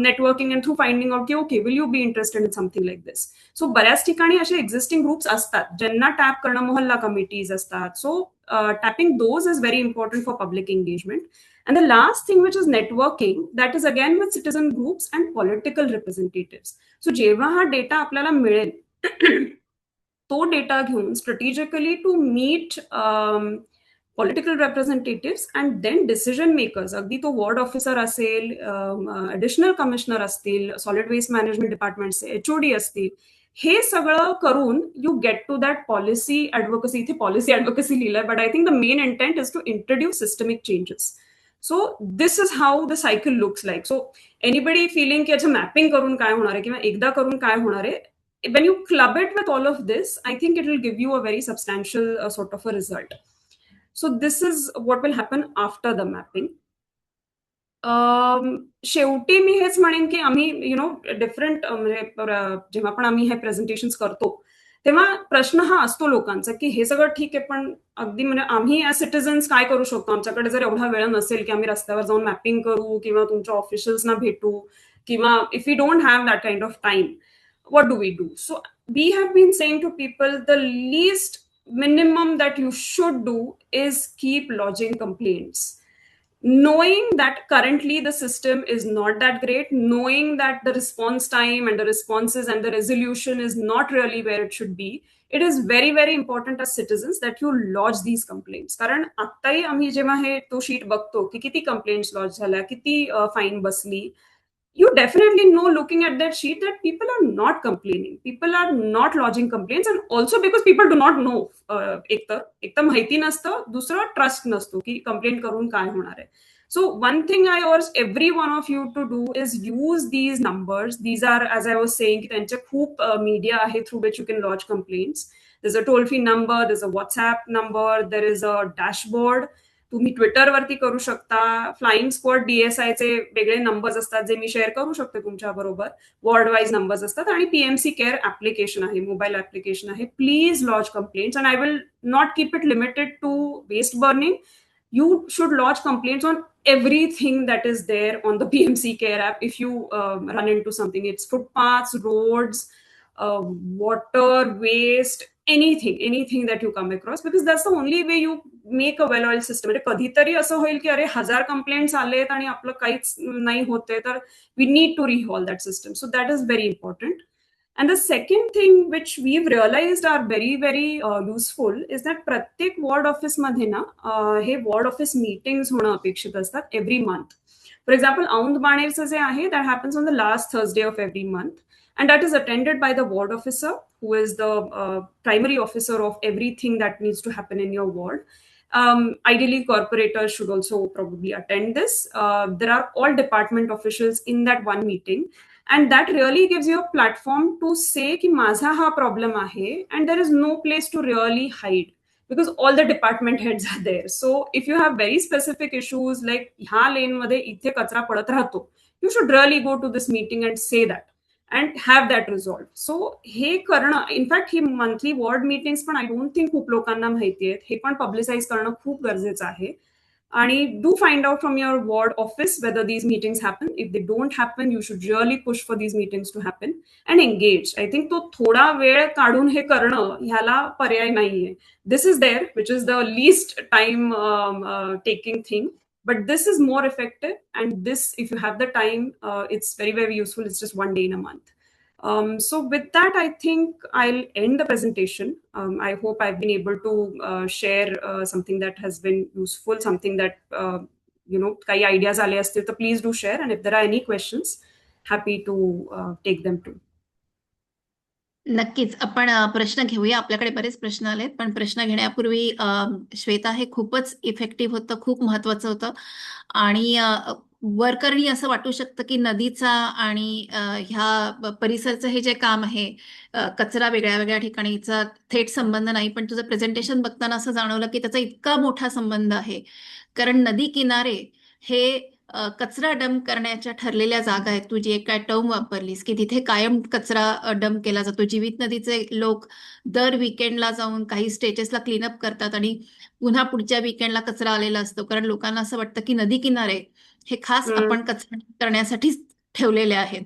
B: networking and through finding out की okay will you be interested in something like this. So बऱ्याच ठिकाणी असे existing groups असतात ज्यांना टॅप करणं, मोहल्ला कमिटीज असतात. So tapping those is very important for public engagement. And the last thing, which is networking, that is again with citizen groups and political representatives. So जेव्हा हा data आपल्याला मिळेल तो data घेऊन strategically to meet political representatives and then decision makers, अगदी तो ward officer असेल, additional commissioner असतील, सॉलिड वेस्ट मॅनेजमेंट डिपार्टमेंटचे HOD असतील, हे सगळं करून you get to that policy advocacy. इथे पॉलिसी ऍडव्होकसी लिहिलंय but I think the main intent is to introduce systemic changes. So this is how the cycle looks like. So anybody filling की याचं mapping करून काय होणार आहे किंवा एकदा करून काय होणार आहे, when you club it with all of this, I think it will give you a very substantial sort of a result. So this is what will happen after the mapping. शेवटी मी हेच म्हणेन की आम्ही डिफरंट म्हणजे जेव्हा पण आम्ही हे प्रेझेंटेशन करतो तेव्हा प्रश्न हा असतो लोकांचा की हे सगळं ठीक आहे पण अगदी म्हणजे आम्ही ॲज सिटीजन्स काय करू शकतो. आमच्याकडे जर एवढा वेळ नसेल की आम्ही रस्त्यावर जाऊन मॅपिंग करू किंवा तुमच्या ऑफिशियल्सना भेटू किंवा if you don't have that kind of time, what do we do? So we have been saying to people the least minimum that you should do is keep lodging complaints, knowing that currently the system is not that great, knowing that the response time and the responses and the resolution is not really where it should be. It is very very important as citizens that you lodge these complaints. कारण आत्ताही आम्ही जेव्हा हे तो sheet बघतो की किती complaints lodge झाल्या, किती फाईन बसली, you definitely know looking at that sheet that people are not complaining, people are not lodging complaints, and also because people do not know. एक तर माहिती नसतं, दुसरं ट्रस्ट नसतो की कंप्लेंट करून काय होणार आहे. So one thing I urge every one of you to do is use these numbers. These are, as I was saying, त्यांचे खूप media आहे through which you can lodge complaints. There's a toll free number, there's a WhatsApp number, there is a dashboard. तुम्ही ट्विटरवरती करू शकता. Flying squad DSIचे वेगळे numbers असतात जे मी share करू शकते तुमच्या बरोबर. वॉर्ड वाईज नंबर्स असतात आणि PMC केअर ऍप्लिकेशन आहे, मोबाईल ऍप्लिकेशन आहे. Please lodge complaints and I will not keep it limited to waste burning. You should lodge complaints on everything that is there on the PMC Care app. If you run into something, it's footpaths, roads, water, waste, anything that you come across, because that's the only way you make a well-oiled system. म्हणजे कधीतरी असं होईल की अरे 1000 complaints आलेत आणि आपलं काहीच नाही होते, तर we need to rehaul that system. So that is very important. And the second thing which we've realized are very very useful is that प्रत्येक वॉर्ड ऑफिस मध्ये ना हे वॉर्ड ऑफिस मीटिंग्स होणं अपेक्षित असतात every month. For example Aundh बाणेरचं जे आहे that happens on the last Thursday of every month, and that is attended by the ward officer, who is the primary officer of everything that needs to happen in your ward. Ideally, corporators should also probably attend this. There are all department officials in that one meeting, and that really gives you a platform to say ki माझा हा problem आहे, and there is no place to really hide because all the department heads are there. So if you have very specific issues like ह्या lane मध्ये इथे कचरा पडत राहतो, you should really go to this meeting and say that and have that resolved. So हे करणं, in fact ही monthly ward meetings पण I don't think खूप लोकांना माहिती आहेत, हे पण पब्लिसाइज करणं खूप गरजेचं आहे. आणि do find out from your ward office whether these meetings happen. If they don't happen you should really push for these meetings to happen and engage. I think तो थोडा वेळ काढून हे करणं ह्याला पर्याय नाहीये. This is there which is the least time taking thing, but this is more effective, and this, if you have the time, it's very very useful. It's just one day in a month. So with that, I think I'll end the presentation. I hope I've been able to share something that has been useful, something that kai ideas aale astil to please do share, and if there are any questions, happy to take them too.
A: नक्कीच आपण प्रश्न घेऊया. आपल्याकडे बरेच प्रश्न आलेत, पण प्रश्न घेण्यापूर्वी श्वेता, हे खूपच इफेक्टिव्ह होतं, खूप महत्वाचं होतं. आणि वर्करनी असं वाटू शकतं की नदीचा आणि ह्या परिसरचं हे जे काम आहे, कचरा वेगळ्या वेगळ्या ठिकाणीचा थेट संबंध नाही, पण तुझं प्रेझेंटेशन बघताना असं जाणवलं की त्याचा इतका मोठा संबंध आहे. कारण नदी किनारे हे कचरा डंप करण्याच्या ठरलेल्या जागा आहेत. तू जी एक काय टर्म वापरलीस की तिथे कायम कचरा डंप केला जातो. जीवित नदीचे लोक दर विकेंडला जाऊन काही स्टेजेसला क्लीनअप करतात आणि पुन्हा पुढच्या विकेंडला कचरा आलेला असतो, कारण लोकांना असं वाटतं की नदी किनारे हे खास आपण कचरा करण्यासाठीच ठेवलेले आहेत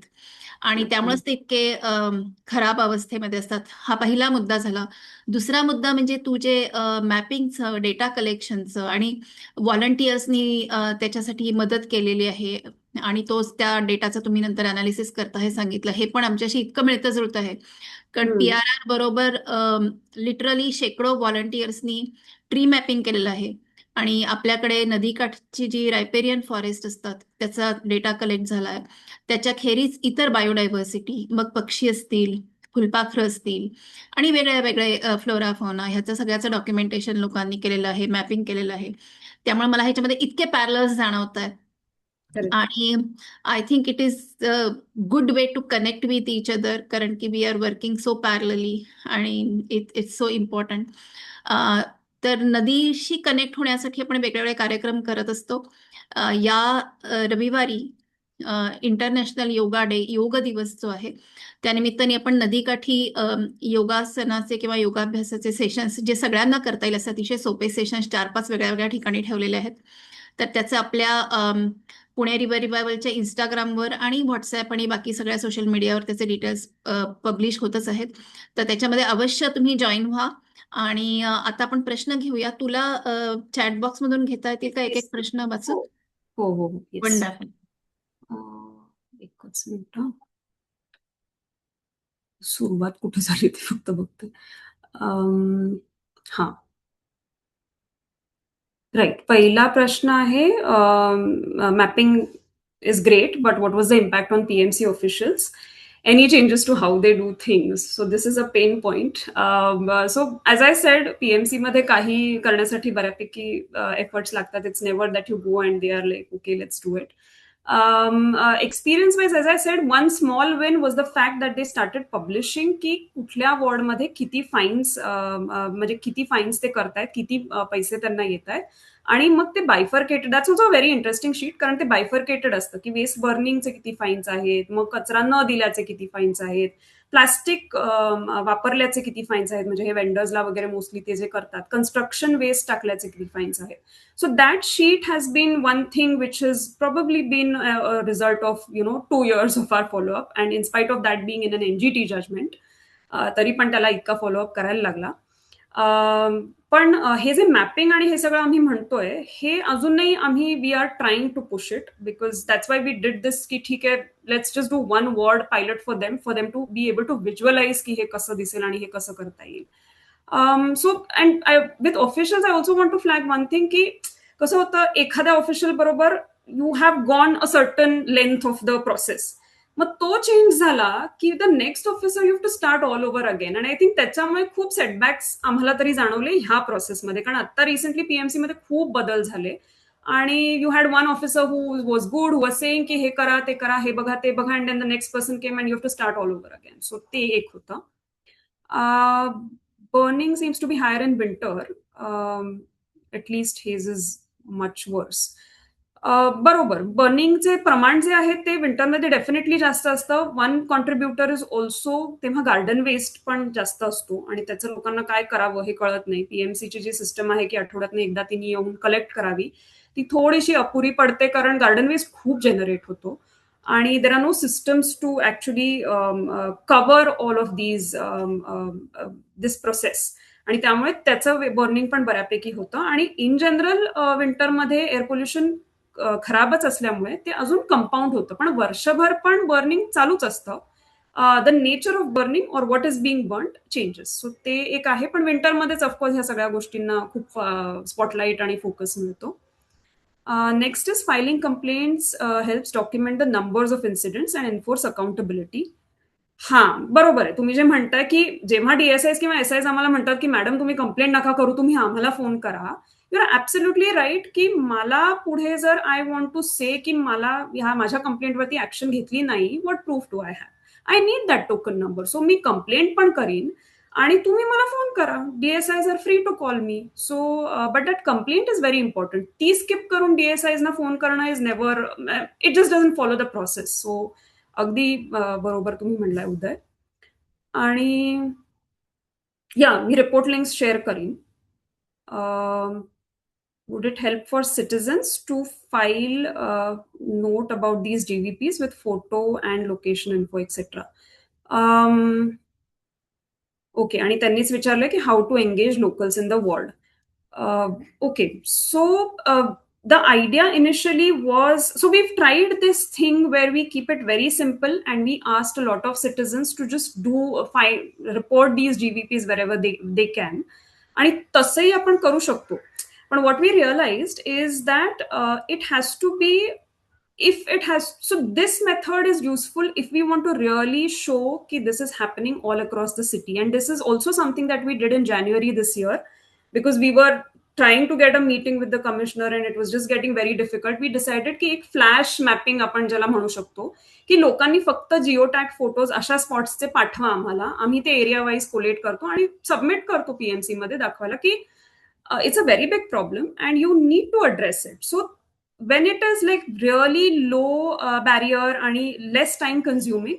A: आणि त्यामुळेच ते इतके खराब अवस्थेमध्ये असतात. हा पहिला मुद्दा झाला. दुसरा मुद्दा म्हणजे तू जे मॅपिंगचं, डेटा कलेक्शनचं आणि व्हॉलंटियर्सनी त्याच्यासाठी मदत केलेली आहे आणि तोच त्या डेटाचं तुम्ही नंतर अनालिसिस करता हे सांगितलं, हे पण आमच्याशी इतकं मिळतं जुळतं आहे. कारण PRR बरोबर लिटरली शेकडो व्हॉलंटियर्सनी ट्री मॅपिंग केलेलं आहे आणि आपल्याकडे नदीकाठची जी रायपेरियन फॉरेस्ट असतात त्याचा डेटा कलेक्ट झालाय. त्याच्या खेरीज इतर बायोडायव्हर्सिटी, मग पक्षी असतील, फुलपाखरं असतील आणि वेगळे वेगळे फ्लोरा फौना, ह्याचं सगळ्याचं डॉक्युमेंटेशन लोकांनी केलेलं आहे, मॅपिंग केलेलं आहे. त्यामुळे मला ह्याच्यामध्ये इतके पॅरलर्स जाणवत आहेत. आणि I think it is good way to connect with each other, कारण की we are working so parallelly आणि इट्स सो इम्पॉर्टंट. तर नदीशी कनेक्ट होण्यासाठी आपण वेगवेगळे कार्यक्रम करत असतो. या रविवारी इंटरनॅशनल योगा डे, योग दिवस जो आहे, त्यानिमित्ताने आपण नदीकाठी योगासनाचे किंवा योगाभ्यासाचे सेशन्स, जे सगळ्यांना करता येईल असे अतिशय सोपे सेशन्स 4-5 वेगळ्या वेगळ्या ठिकाणी ठेवलेले आहेत. तर त्याचं आपल्या पुणे रिव्हर रिवायवलच्या इंस्टाग्रामवर आणि व्हॉट्सॲप आणि बाकी सगळ्या सोशल मीडियावर त्याचे डिटेल्स पब्लिश होतच आहेत. तर त्याच्यामध्ये अवश्य तुम्ही जॉईन व्हा. आणि आता आपण प्रश्न घेऊया. तुला चॅट बॉक्स मधून घेता येतील का एक एक प्रश्न वाचून?
B: हो हो.
A: वंडरफुल.
B: एकच मिनिट, सुरुवात कुठे झाली ते फक्त बघते. हा, राईट. पहिला प्रश्न आहे, mapping is great, but what was the impact on PMC officials? Any changes to how they do things? So this is a pain point. So as I said, PMC मध्ये काही करण्यासाठी बऱ्यापैकी efforts लागतात. It's never that you go and they are like, okay, let's do it. Experience wise, as I said, one small win was the fact that they started publishing की कुठल्या ward मध्ये किती fines, म्हणजे किती fines ते करतायत, किती पैसे त्यांना येत आहेत. आणि मग ते bifurcated, that's also very interesting sheet, कारण ते बायफर्केटेड असतं की वेस्ट बर्निंगचे किती फाईन्स आहेत, मग कचरा न दिल्याचे किती फाईन्स आहेत, प्लास्टिक वापरल्याचे किती फाईन्स आहेत, म्हणजे हे वेंडर्सला वगैरे मोस्टली ते जे करतात, कन्स्ट्रक्शन वेस्ट टाकल्याचे किती फाईन्स आहेत. So that sheet has been one thing which has probably been a result of 2 years of our follow-up, and in spite of that being in an NGT judgment, तरी पण त्याला इतका follow up करायला लागला. पण हे जे मॅपिंग आणि हे सगळं आम्ही म्हणतोय हे अजूनही आम्ही we are trying to push it because that's why we did this की ठीक आहे let's just do one ward pilot for them to be able to visualise की हे कसं दिसेल आणि हे कसं करता येईल. So and with officials I also want to flag one thing की कसं होतं एखाद्या ऑफिशियल बरोबर you have gone a certain length of the process. मग तो चेंज झाला की the next officer you have to start all over again. आणि आय थिंक त्याच्यामुळे खूप सेटबॅक्स आम्हाला तरी जाणवले ह्या प्रोसेसमध्ये. कारण आता रिसेंटली पीएमसी मध्ये खूप बदल झाले आणि you had one officer who was good who was saying की हे करा ते करा हे बघा ते बघा and then the next person came and you have to start all over again. So ते एक होतं. Burning seems to be higher in winter. At least haze is much worse. बरोबर बर्निंगचे प्रमाण जे आहे ते विंटरमध्ये डेफिनेटली जास्त असतं. वन कॉन्ट्रीब्युटर इज ऑल्सो तेव्हा गार्डन वेस्ट पण जास्त असतो आणि त्याचं लोकांना काय करावं हे कळत नाही. पीएमसीची जी सिस्टम आहे की आठवड्यातनं एकदा तिने येऊन कलेक्ट करावी ती थोडीशी अपुरी पडते कारण गार्डन वेस्ट खूप जनरेट होतो आणि there are no systems to actually cover all of this process. आणि त्यामुळे त्याचं बर्निंग पण बऱ्यापैकी होतं आणि इन जनरल विंटरमध्ये एअर पोल्युशन खराबच असल्यामुळे ते अजून कंपाऊंड होतं. पण वर्षभर पण बर्निंग चालूच असतं. The nature of burning or what is being burned changes. So ते एक आहे. पण विंटरमध्येच ऑफकोर्स ह्या सगळ्या गोष्टींना खूप स्पॉटलाईट आणि फोकस मिळतो. Next is filing complaints helps document the numbers of incidents and enforce accountability. हा बरोबर आहे. तुम्ही जे म्हणताय की जेव्हा डीएसआयस किंवा एसआयस आम्हाला म्हणतात की मॅडम तुम्ही कंप्लेंट नका करू तुम्ही आम्हाला फोन करा. यू आर ऍब्सोल्युटली राईट की मला पुढे जर आय वॉन्ट टू से की मला ह्या माझ्या कंप्लेंटवरती ऍक्शन घेतली नाही what proof do I have. I need that token number. So मी कंप्लेंट पण करीन आणि तुम्ही मला फोन करा. DSIs are free to call me. So but that complaint is very important. ती स्किप करून डीएसआयज ना फोन करणं is never it just doesn't follow the process. So अगदी बरोबर तुम्ही म्हणलाय उदय. आणि या मी रिपोर्ट लिंक्स शेअर करीन. would it help for citizens to file a note about these DVPs with photo and location info etc. Okay. आणि त्यांनीच विचारलं की how to engage locals in the ward. Okay. So the idea initially was, so we've tried this thing where we keep it very simple and we asked a lot of citizens to just report these GVPs wherever they can. आणि तसंही आपण करू शकतो. पण what we realized is that it has to be if it has, so this method is useful if we want to really show that this is happening all across the city. And this is also something that we did in January this year because we were trying to get a meeting with the commissioner and it was just getting very difficult. We decided की एक flash mapping आपण ज्याला म्हणू शकतो की लोकांनी फक्त geo tag photos अशा स्पॉट्सचे पाठवा आम्हाला. आम्ही ते एरिया वाईज कोलेक्ट करतो आणि सबमिट करतो पीएमसी मध्ये दाखवायला की it's a very big problem and you need to address it. So when it is like really low barrier and less time consuming,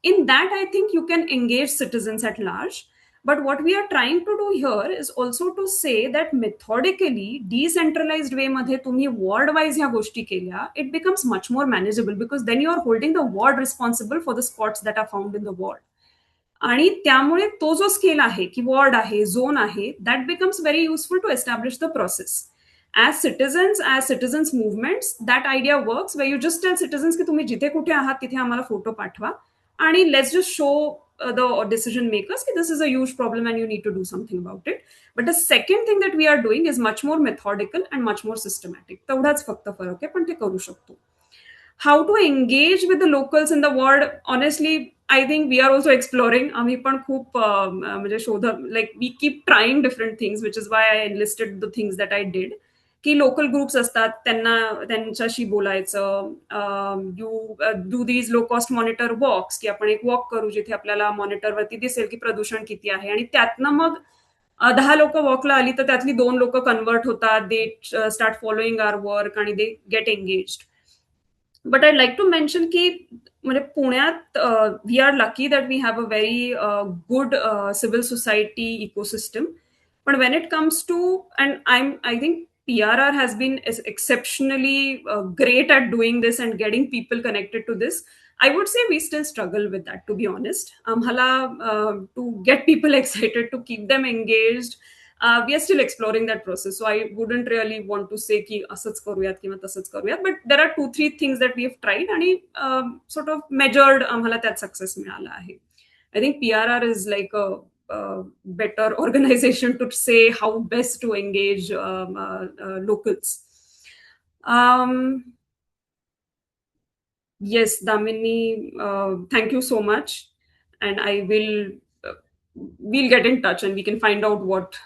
B: in that I think you can engage citizens at large. But what we are trying to do here is also to say that methodically decentralized way madhe tumhi ward wise ह्या गोष्टी केल्या, it becomes much more manageable because then you are holding the ward responsible for the spots that are found in the ward. आणि त्यामुळे तो जो scale आहे की ward आहे झोन आहे that becomes very useful to establish the process. As citizens movements that idea works way you just tell citizens की तुम्ही जिथे कुठे आहात तिथे आम्हाला फोटो पाठवा आणि let's just show the decision makers की this is a huge problem and you need to do something about it. But the second thing that we are doing is much more methodical and much more systematic. तेवढाच फक्त फरक आहे पण ते करू शकतो. How to engage with the locals in the ward, honestly I think we are also exploring. आम्ही पण खूप म्हणजे like we keep trying different things which is why I enlisted the things that I did. की local groups असतात त्यांच्याशी बोलायचं. You do these low cost monitor walks की आपण एक वॉक करू जिथे आपल्याला मॉनिटरवरती दिसेल की प्रदूषण किती आहे आणि त्यातनं मग 10 लोक वॉकला आली तर त्यातली 2 लोक कन्वर्ट होतात. They start following our work आणि they get engaged. But I like to mention की म्हणजे पुण्यात we are lucky that we have a very good civil society ecosystem. पण when it comes to and I think PRR has been exceptionally great at doing this and getting people connected to this. I would say we still struggle with that, to be honest. Amhala to get people excited, to keep them engaged. We are still exploring that process. So I wouldn't really want to say की असंच करूयात किंवा तसंच करूयात. But there are 2-3 things that we have tried आणि sort of measured आम्हाला त्यात success मिळाला आहे. I think PRR is like a better organization to say how best to engage locals. Um, yes, Damini, thank you so much, and I will. We'll get in touch and we can find out what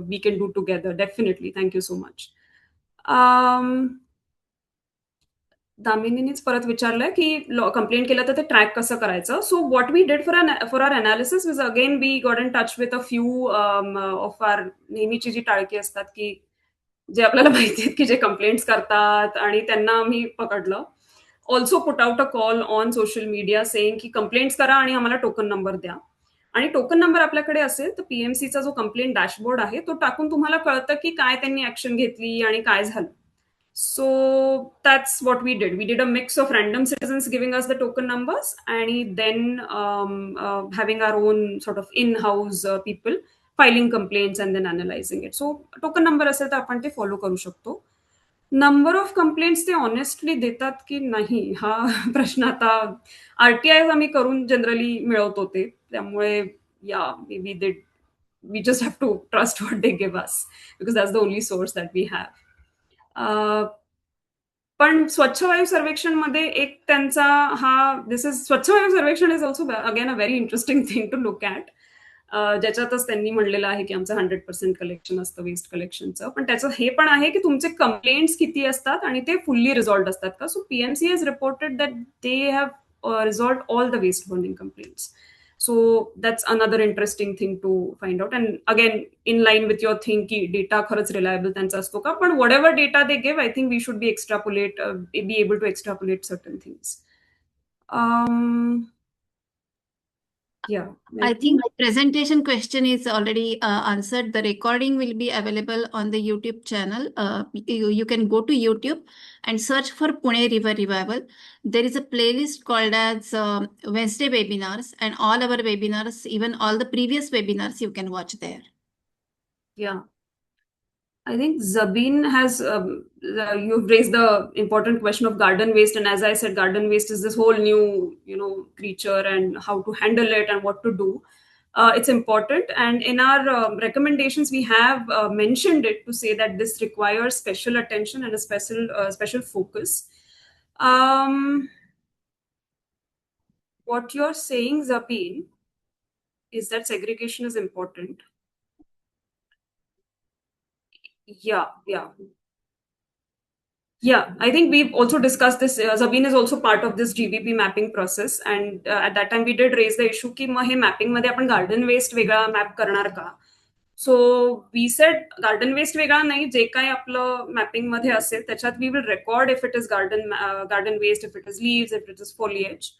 B: we can do together. Definitely. Thank you so much. दामिनीनेच परत विचारलं की complaint केलं तर ते track कसं करायचं. So what we did for our analysis is again we got in touch with a few of our नेहमीची जी टाळकी असतात की जे आपल्याला माहिती आहेत की जे कंप्लेंट्स करतात आणि त्यांना आम्ही पकडलं. Also put out a call on social media saying की कंप्लेंट्स करा आणि आम्हाला टोकन नंबर द्या. आणि टोकन नंबर आपल्याकडे असेल तर PMCचा जो कंप्लेंट डॅशबोर्ड आहे तो टाकून तुम्हाला कळतं की काय त्यांनी ऍक्शन घेतली आणि काय झालं. So that's what we did. We did a mix of random citizens giving us the token numbers and then having our own sort of in-house people filing complaints and then analyzing it. So token number असेल तर आपण ते follow करू शकतो. Number of complaints ते honestly देतात की नाही हा प्रश्न आता RTI आम्ही करून जनरली मिळवतो ते. त्यामुळे या may be they we just have to trust what they give us because that's the only source that we have. पण स्वच्छ वायू सर्वेक्षणमध्ये एक त्यांचा हा दिस is Swachh Vayu Survekshan is also again a very interesting thing to look at. ज्याच्यातच त्यांनी म्हणलेलं आहे की आमचं 100% कलेक्शन असतं वेस्ट कलेक्शनचं. पण त्याचं हे पण आहे की तुमचे कंप्लेंट्स किती असतात आणि ते फुल्ली रिझॉल्व्ड असतात का. So PMC has reported that they have resolved all the waste burning complaints. So that's another interesting thing to find out. And again, in line with your thing की data खरंच reliable त्यांचा असतो का. पण whatever data they give, I think we should be able to extrapolate certain things. Um, yeah.
A: I think the presentation question is already answered. The recording will be available on the YouTube channel. You can go to YouTube and search for Pune River Revival. There is a playlist called as Wednesday webinars, and all our webinars, even all the previous webinars, you can watch there.
B: Yeah. I think Zabin has, you've raised the important question of garden waste. And as I said, garden waste is this whole new, creature and how to handle it and what to do. It's important. And in our recommendations, we have mentioned it to say that this requires special attention and a special focus. What you're saying, Zabin, is that segregation is important. Yeah. Yeah, I think we've also discussed this. Zabin is also part of this GBP mapping process. And at that time, we did raise the issue की मग हे mapping मध्ये आपण garden waste वेगळा map करणार का. So we said garden waste वेगळा नाही, जे काही आपलं mapping मध्ये असेल त्याच्यात we will record if it is garden waste, if it is leaves, if it is foliage.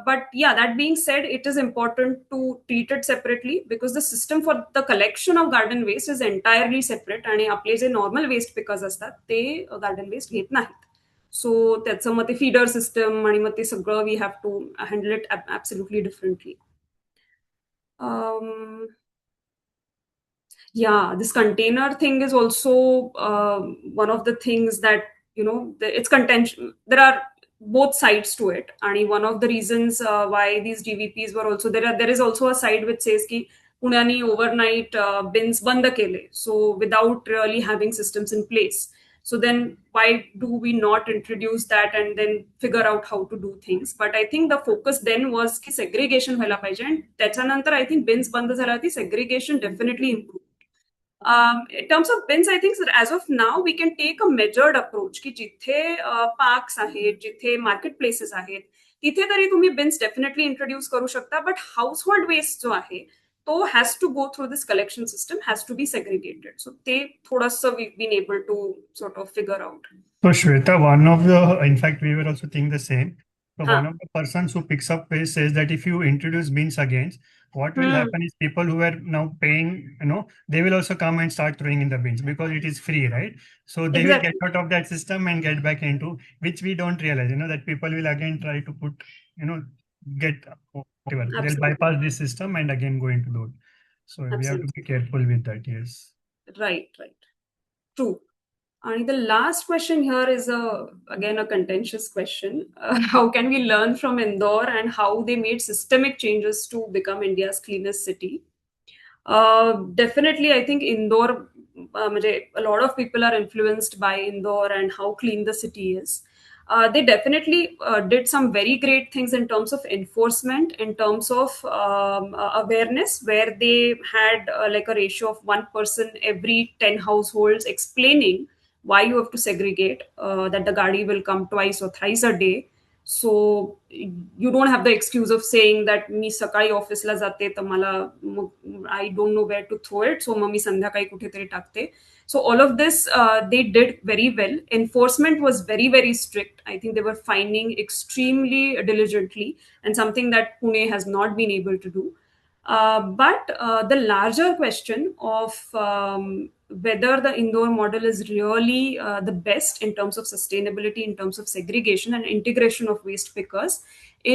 B: But yeah, that being said, it is important to treat it separately because the system for the collection of garden waste is entirely separate. आणि आपले जे normal waste pickers असतात ते garden waste घेत नाहीत. So त्याचं मग ते फीडर सिस्टम आणि मग ते सगळं we have to handle it absolutely differently. Yeah, this container thing is also one of the things that, it's contention. There are both sides to it. And one of the reasons why these GVPs were also, there is also a side which says ki पुण्यानी overnight bins बंद केले. So without really having systems in place. So then why do we not introduce that and then figure out how to do things? But I think the focus then was की segregation व्हायला पाहिजे. And त्याच्यानंतर I think bins बंद झाल्यावरती segregation definitely improved. In terms of bins, I think as of now, we can take a measured approach की जिथे parks आहेत, जिथे marketplaces आहेत, तिथे तरी तुम्ही bins definitely introduce करू शकता. But household waste जो आहे, तो has to go through this collection system, has to be segregated. So ते थोडंसं we've been able to sort of figure out.
C: So Shweta, in fact, we were also thinking the same. So one of the persons who picks up waste says that if you introduce bins again, what will happen is people who are now paying, they will also come and start throwing in the bins because it is free, right? So they will get out of that system and get back into, which we don't realize, that people will again try to put, get whatever. They'll bypass this system and again go into those. So we have to
B: Absolutely.
C: be careful with that. Yes.
B: Right. True. And the last question here is again a contentious question. How can we learn from Indore and how they made systemic changes to become India's cleanest city? Definitely, I think Indore, a lot of people are influenced by Indore and how clean the city is. They definitely did some very great things in terms of enforcement, in terms of awareness, where they had like a ratio of one person every 10 households explaining why you have to segregate, that the gadi will come twice or thrice a day. So you don't have the excuse of saying that मी सकाळी ऑफिसला जाते तर मला मग I don't know where to throw it, so मग मी संध्याकाळी कुठेतरी टाकते. So all of this they did very well. Enforcement was very, very strict. I think they were fining extremely diligently, and something that Pune has not been able to do. But the larger question of whether the Indore model is really the best in terms of sustainability, in terms of segregation and integration of waste pickers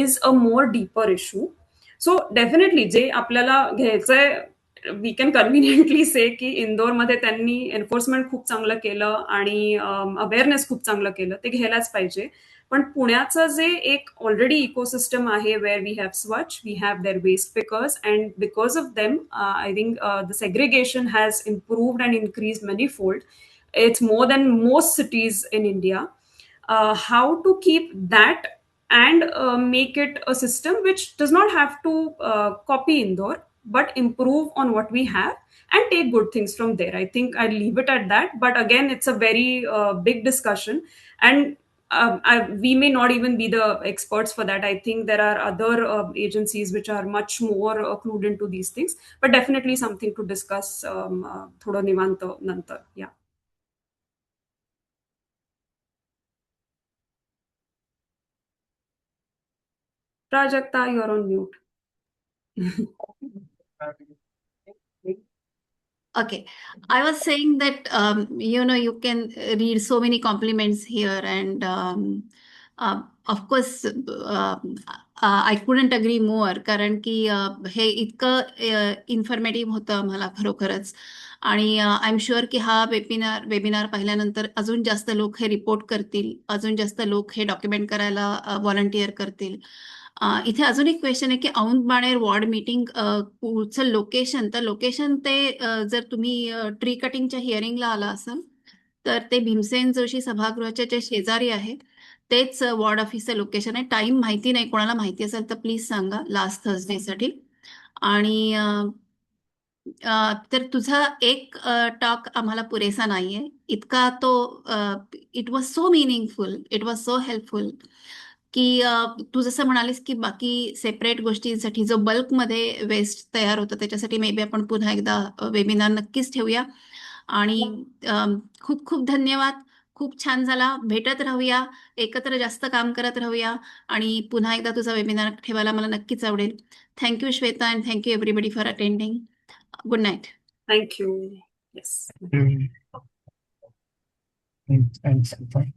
B: is a more deeper issue. So definitely जे आपल्याला घ्यायचंय, we can conveniently से की इंदोरमध्ये त्यांनी enforcement खूप चांगलं केलं आणि awareness खूप चांगलं केलं, ते घ्यायलाच पाहिजे. पण पुण्याचं जे एक ऑलरेडी इकोसिस्टम आहे, where we have Swachh, we have their waste pickers, and because of them I think the segregation has improved and increase many fold. It's more than most cities in India. How to keep that and make it a system which does not have to copy Indore, but improve on what we have and take good things from there. I think I'll leave it at that. But again, it's a very big discussion, and we may not even be the experts for that. I think there are other agencies which are much more clued into these things, but definitely something to discuss thoda nivant nantar. Yeah. Prajakta, you're on mute.
A: Okay, I was saying that you can read so many compliments here, and of course I couldn't agree more, कारण की हे इतकं informative होतं आम्हाला खरोखरच. आणि I am sure की हा वेबिनार पाहिल्यानंतर अजून जास्त लोक हे रिपोर्ट करतील, अजून जास्त लोक हे डॉक्युमेंट करायला व्हॉलंटिअर करतील. इथे अजून एक क्वेश्चन आहे की औंध बाणेर वॉर्ड मीटिंग पुढचं लोकेशन, तर लोकेशन ते जर तुम्ही ट्री कटिंगच्या हिअरिंगला आला असाल तर ते भीमसेन जोशी सभागृहाच्या जे शेजारी आहे तेच वॉर्ड ऑफिसचं लोकेशन आहे. टाइम माहिती नाही, कोणाला माहिती असेल तर प्लीज सांगा लास्ट थर्सडेसाठी. आणि तर तुझा एक टॉक आम्हाला पुरेसा नाहीये, इतका तो it was so meaningful, it was so helpful की तू जसं म्हणालीस की बाकी सेपरेट गोष्टींसाठी जो बल्कमध्ये वेस्ट तयार होतं त्याच्यासाठी मे बी आपण पुन्हा एकदा वेबिनार नक्कीच ठेवूया. आणि खूप खूप धन्यवाद, खूप छान झाला. भेटत राहूया, एकत्र जास्त काम करत राहूया आणि पुन्हा एकदा तुझा वेबिनार ठेवायला मला नक्कीच आवडेल. Thank you Shweta, and thank you everybody for attending. Good night.
B: Thank you. Yes.
C: Thanks. Bye.